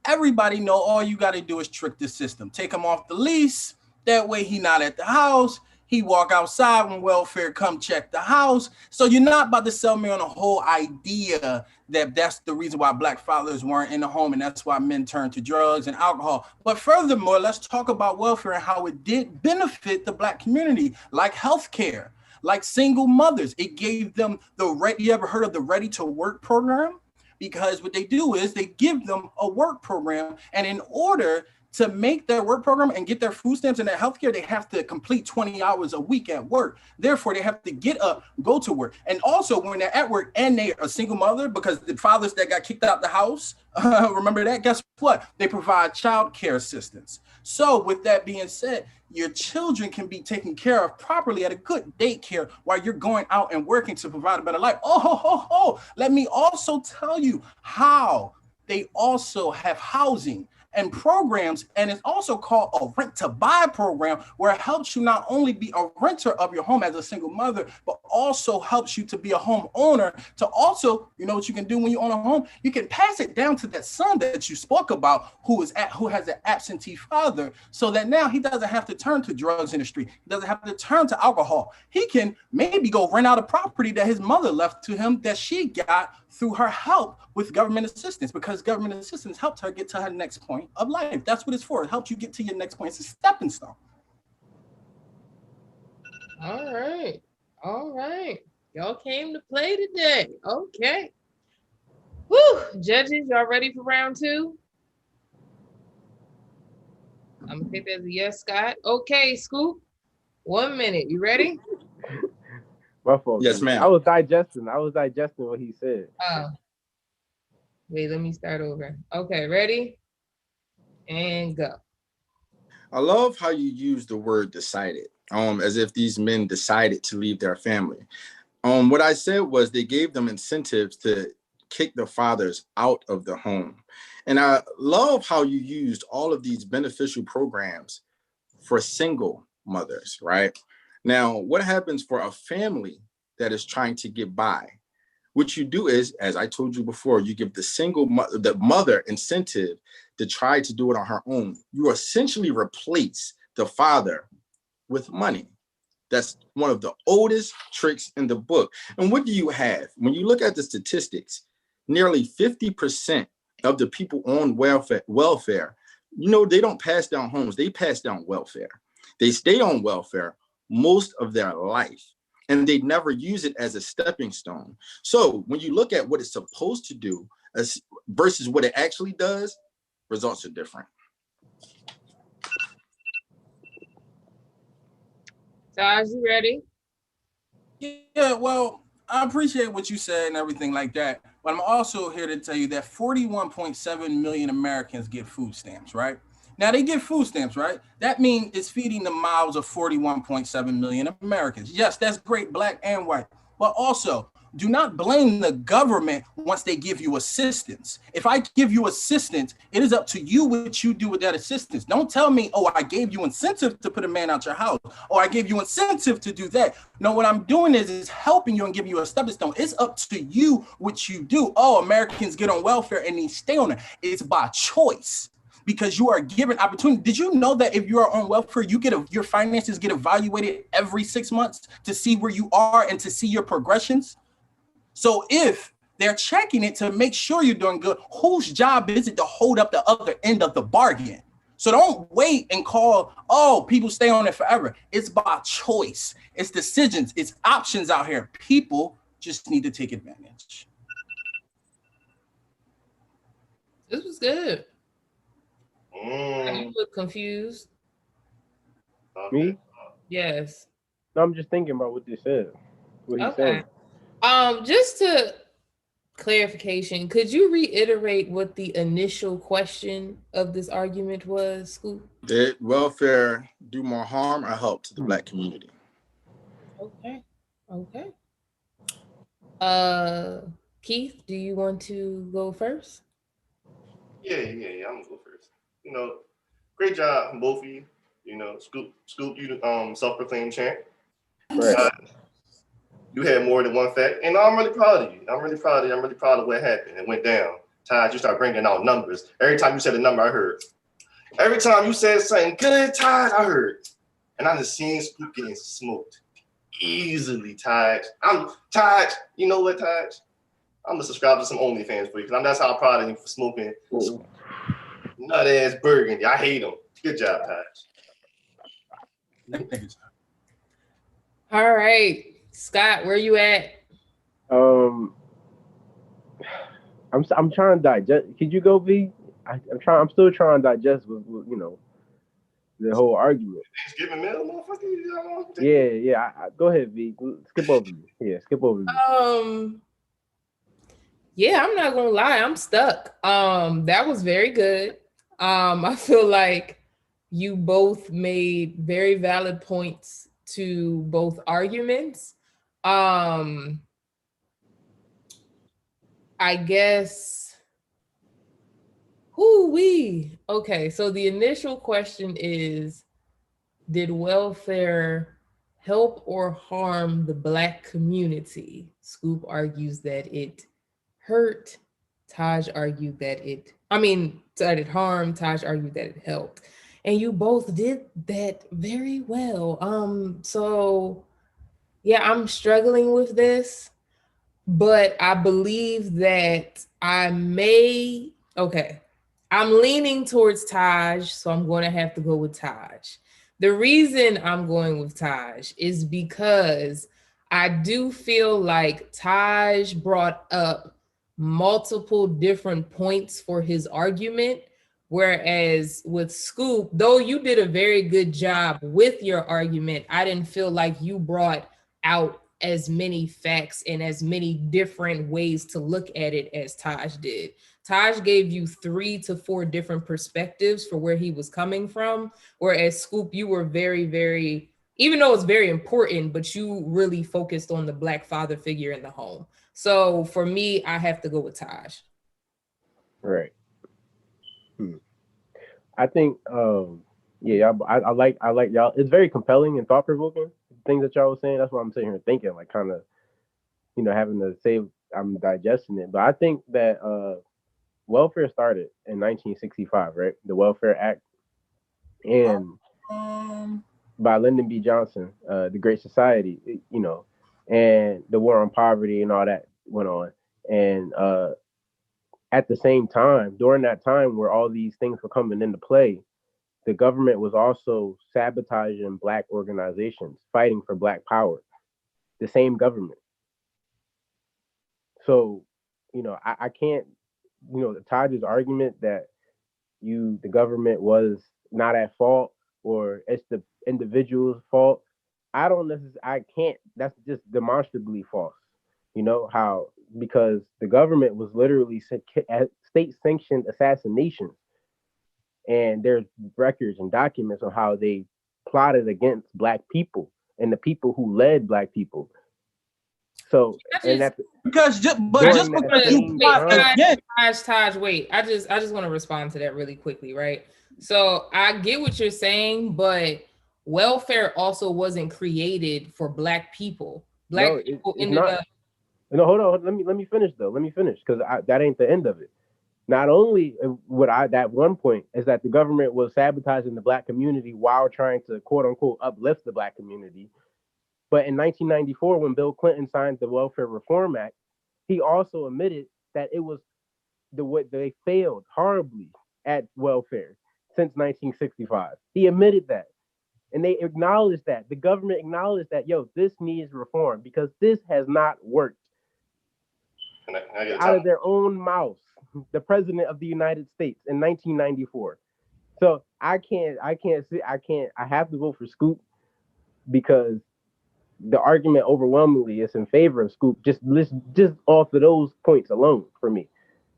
everybody know all you got to do is trick the system. Take him off the lease. That way he not at the house. He walk outside when welfare come check the house. So you're not about to sell me on a whole idea that that's the reason why Black fathers weren't in the home and that's why men turned to drugs and alcohol. But furthermore, let's talk about welfare and how it did benefit the Black community, like healthcare, like single mothers. It gave them you ever heard of the Ready to Work program? Because what they do is they give them a work program, and in order to make their work program and get their food stamps and their healthcare, they have to complete 20 hours a week at work. Therefore, they have to get up, go to work. And also when they're at work and they're a single mother, because the fathers that got kicked out the house, remember that? Guess what? They provide child care assistance. So with that being said, your children can be taken care of properly at a good daycare while you're going out and working to provide a better life. Let me also tell you how they also have housing and programs, and it's also called a rent to buy program, where it helps you not only be a renter of your home as a single mother, but also helps you to be a homeowner. To also, you know what you can do when you own a home? You can pass it down to that son that you spoke about, who has an absentee father, so that now he doesn't have to turn to drugs in the street. He doesn't have to turn to alcohol. He can maybe go rent out a property that his mother left to him that she got through her help with government assistance, because government assistance helped her get to her next point of life. That's what it's for. It helps you get to your next point. It's a stepping stone.
All right. All right. Y'all came to play today. Okay. Woo! Judges, y'all ready for round two? I'm gonna take that as a yes, Scott. Okay, Scoop. 1 minute. You ready?
My fault.
Yes, ma'am.
I was digesting what he said.
Oh. Wait, let me start over. Okay, ready? And go.
I love how you use the word decided, as if these men decided to leave their family. What I said was they gave them incentives to kick the fathers out of the home. And I love how you used all of these beneficial programs for single mothers, right? Now, what happens for a family that is trying to get by? What you do is, as I told you before, you give the mother incentive to try to do it on her own. You essentially replace the father with money. That's one of the oldest tricks in the book. And what do you have? When you look at the statistics, nearly 50% of the people on welfare, they don't pass down homes, they pass down welfare. They stay on welfare most of their life, and they never use it as a stepping stone. So when you look at what it's supposed to do versus what it actually does, results are different.
Taj, you ready?
Yeah, well, I appreciate what you said and everything like that, but I'm also here to tell you that 41.7 million Americans get food stamps, right? Now they get food stamps, right? That means it's feeding the mouths of 41.7 million Americans. Yes, that's great, Black and white. But also, do not blame the government once they give you assistance. If I give you assistance, it is up to you what you do with that assistance. Don't tell me, oh, I gave you incentive to put a man out your house, or I gave you incentive to do that. No, what I'm doing is helping you and giving you a stepping stone. It's up to you what you do. Oh, Americans get on welfare and they stay on it. It's by choice, because you are given opportunity. Did you know that if you are on welfare, your finances get evaluated every 6 months to see where you are and to see your progressions? So if they're checking it to make sure you're doing good, whose job is it to hold up the other end of the bargain? So don't wait and call, oh, people stay on it forever. It's by choice. It's decisions. It's options out here. People just need to take advantage.
This was good. You
Mm.
look confused.
Me?
Yes.
No, I'm just thinking about what they said. What he
Okay.
said.
Just to clarification, could you reiterate what the initial question of this argument was, Scoop?
Did welfare do more harm or help to the Black community?
Okay. Keith, do you want to go first?
Yeah. I'm gonna go first. Great job from both of you. Scoop, you self-proclaimed champ.
Right.
You had more than one fact, and I'm really proud of you. I'm really proud of what happened. It went down. Taj, you start bringing out numbers. Every time you said a number, I heard. Every time you said something good, Taj, I heard. And I just seen Scoop getting smoked easily, Taj. Taj. You know what, Taj? I'm gonna subscribe to some OnlyFans for you, because that's how proud of you for smoking nut ass burgundy. I hate them. Good job, Taj.
All right, Scott, where you at?
I'm trying to digest. Could you go, V? I'm still trying to digest with the whole argument.
Thanksgiving meal, motherfucker.
Yeah. Go ahead, V. Skip over me. Yeah, skip over me.
Yeah, I'm not gonna lie, I'm stuck. That was very good. I feel like you both made very valid points to both arguments. I guess okay, so the initial question is, did welfare help or harm the Black community? Scoop argues that it hurt. Taj argued that it harmed. Taj argued that it helped. And you both did that very well. So yeah, I'm struggling with this, but I believe that I'm leaning towards Taj, so I'm going to have to go with Taj. The reason I'm going with Taj is because I do feel like Taj brought up multiple different points for his argument, whereas with Scoop, though you did a very good job with your argument, I didn't feel like you brought out as many facts and as many different ways to look at it as Taj did. Taj gave you 3 to 4 different perspectives for where he was coming from, whereas Scoop, you were very, very, even though it's very important, but you really focused on the Black father figure in the home. So for me, I have to go with Taj.
Right. I think, I like y'all. It's very compelling and thought provoking things that y'all was saying. That's what I'm sitting here thinking, like kind of, having to say I'm digesting it. But I think that welfare started in 1965, right? The Welfare Act, and by Lyndon B. Johnson, the Great Society, and the war on poverty and all that went on. And at the same time, during that time where all these things were coming into play, the government was also sabotaging Black organizations, fighting for Black power. The same government. So, I can't, Taj's argument that the government was not at fault or it's the individual's fault. That's just demonstrably false. Because the government was literally state-sanctioned assassinations, and there's records and documents on how they plotted against Black people and the people who led Black people. So and that
because just
because
you
Taj, wait. I just want to respond to that really quickly, right? So I get what you're saying, but welfare also wasn't created for Black people. People ended up.
No, hold on. Let me finish though. Let me finish because that ain't the end of it. Not only that one point is that the government was sabotaging the Black community while trying to quote unquote uplift the Black community. But in 1994, when Bill Clinton signed the Welfare Reform Act, he also admitted that it was they failed horribly at welfare since 1965. He admitted that. And they acknowledged that. The government acknowledged that, this needs reform because this has not worked. Out of their own mouth, the president of the United States in 1994. So I have to vote for Scoop because the argument overwhelmingly is in favor of Scoop, just off of those points alone for me.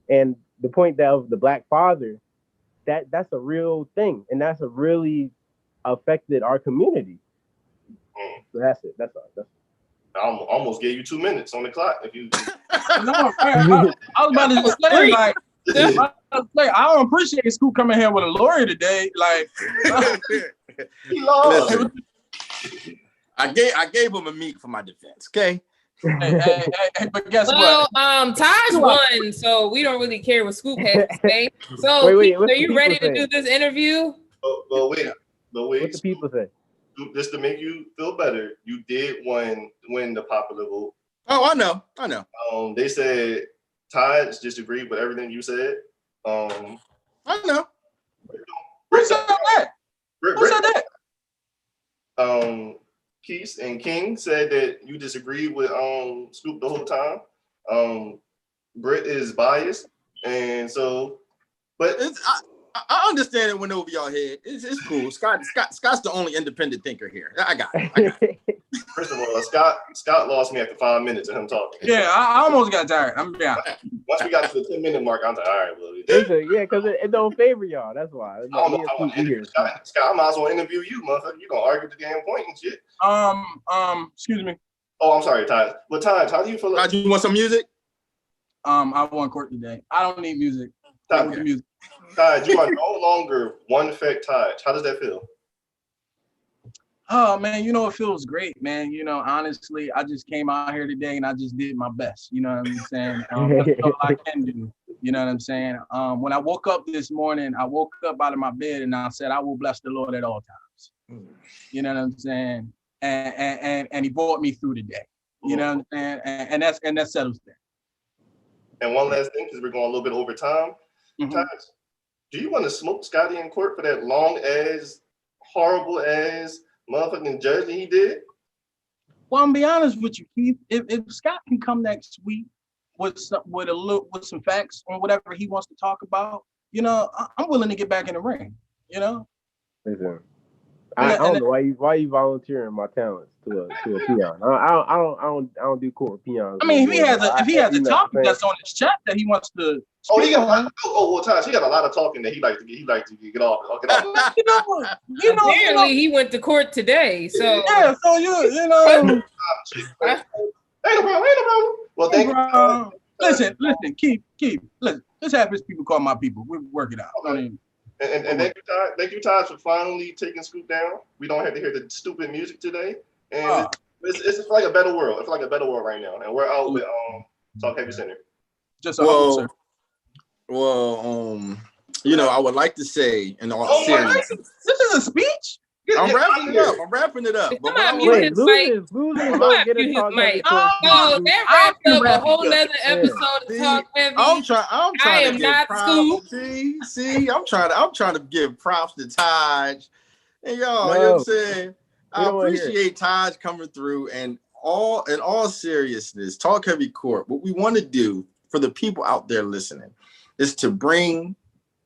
And the point that of the Black father, that's a real thing, and that's a really affected our community. So that's it. That's all.
I almost gave you 2 minutes on the clock. If you,
I was about to say, like, I don't appreciate Scoop coming here with a lawyer today. Like,
he lost.
I gave him a meek for my defense. Okay.
Hey, but guess what?
Taj won, so we don't really care what Scoop has to say. So, are you ready to do this interview?
But wait.
What the people say?
Just to make you feel better, you did win the popular vote.
Oh, I know.
They said Taj disagreed with everything you said.
I know.
Who said that? Who said that?
Keith and King said that you disagreed with Scoop the whole time. Britt is biased, and so, but
I understand it went over y'all head. It's cool. Scott's the only independent thinker here. I got it.
First of all, Scott lost me after 5 minutes of him talking.
Yeah, I almost got tired. I'm being honest.
Once we got to the 10-minute mark, I'm like, all right, well.
Yeah, because it don't favor y'all. That's why.
Scott, I might as well interview you, motherfucker. You gonna argue the damn point and shit.
Excuse me.
Oh, I'm sorry, Taj. But Taj, how do you feel?
Taj, you want some music?
I won court today. I don't need music.
Taj, you are no longer one fake Taj. How does that feel?
Oh man, it feels great, man. Honestly, I just came out here today and I just did my best. You know what I'm saying? That's all I can do. You know what I'm saying? When I woke up this morning, I woke up out of my bed and I said, I will bless the Lord at all times. You know what I'm saying? And he brought me through the day. You know what I'm saying? And that settles that.
And one last thing, because we're going a little bit over time. Taj, do you want to smoke Scotty in court for that long ass, horrible ass motherfucking judge that he did?
Well, I'm gonna be honest with you, Keith. If Scott can come next week with some facts on whatever he wants to talk about, I'm willing to get back in the ring.
Listen, I don't know why you volunteering my talents to a peon. I don't do court peons.
I mean, if he has a topic that's on his chat that he wants to.
Well, Taj, he got a lot of talking that he likes to get off.
Apparently, he went to court today. So
yeah, so you know.
Ain't no problem. Well, thank you.
Listen, Keith. Listen, this happens. People call my people. We work it out.
Okay. And thank you, Taj, for finally taking Scoop down. We don't have to hear the stupid music today. And it's like a better world. It's like a better world right now. And we're out with Talk Heavy Center.
Just sir.
Well, I would like to say in all seriousness.
This is a speech?
I'm wrapping it up.
But losers don't get a talk heavy. Oh, that wrapped up a whole other episode of Talk Heavy.
I'm trying
I am not Scoop.
See, I'm trying to give props to Taj. And y'all, you know what I'm saying? I appreciate Taj coming through, and in all seriousness, Talk Heavy Court. What we want to do for the people out there listening is to bring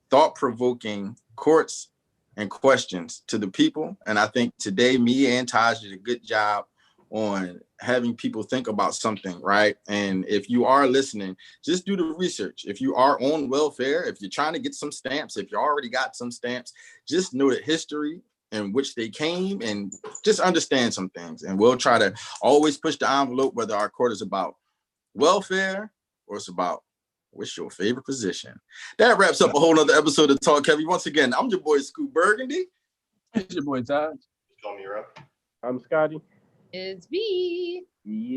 thought-provoking courts and questions to the people. And I think today, me and Taj did a good job on having people think about something, right? And if you are listening, just do the research. If you are on welfare, if you're trying to get some stamps, if you already got some stamps, just know that history in which they came and just understand some things. And we'll try to always push the envelope, whether our court is about welfare or it's about what's your favorite position. That wraps up a whole nother episode of Talk Heavy. Once again, I'm your boy Scoop Burgundy.
It's your boy Todd.
Call me, Rob.
I'm Scotty.
It's B.
Yeah.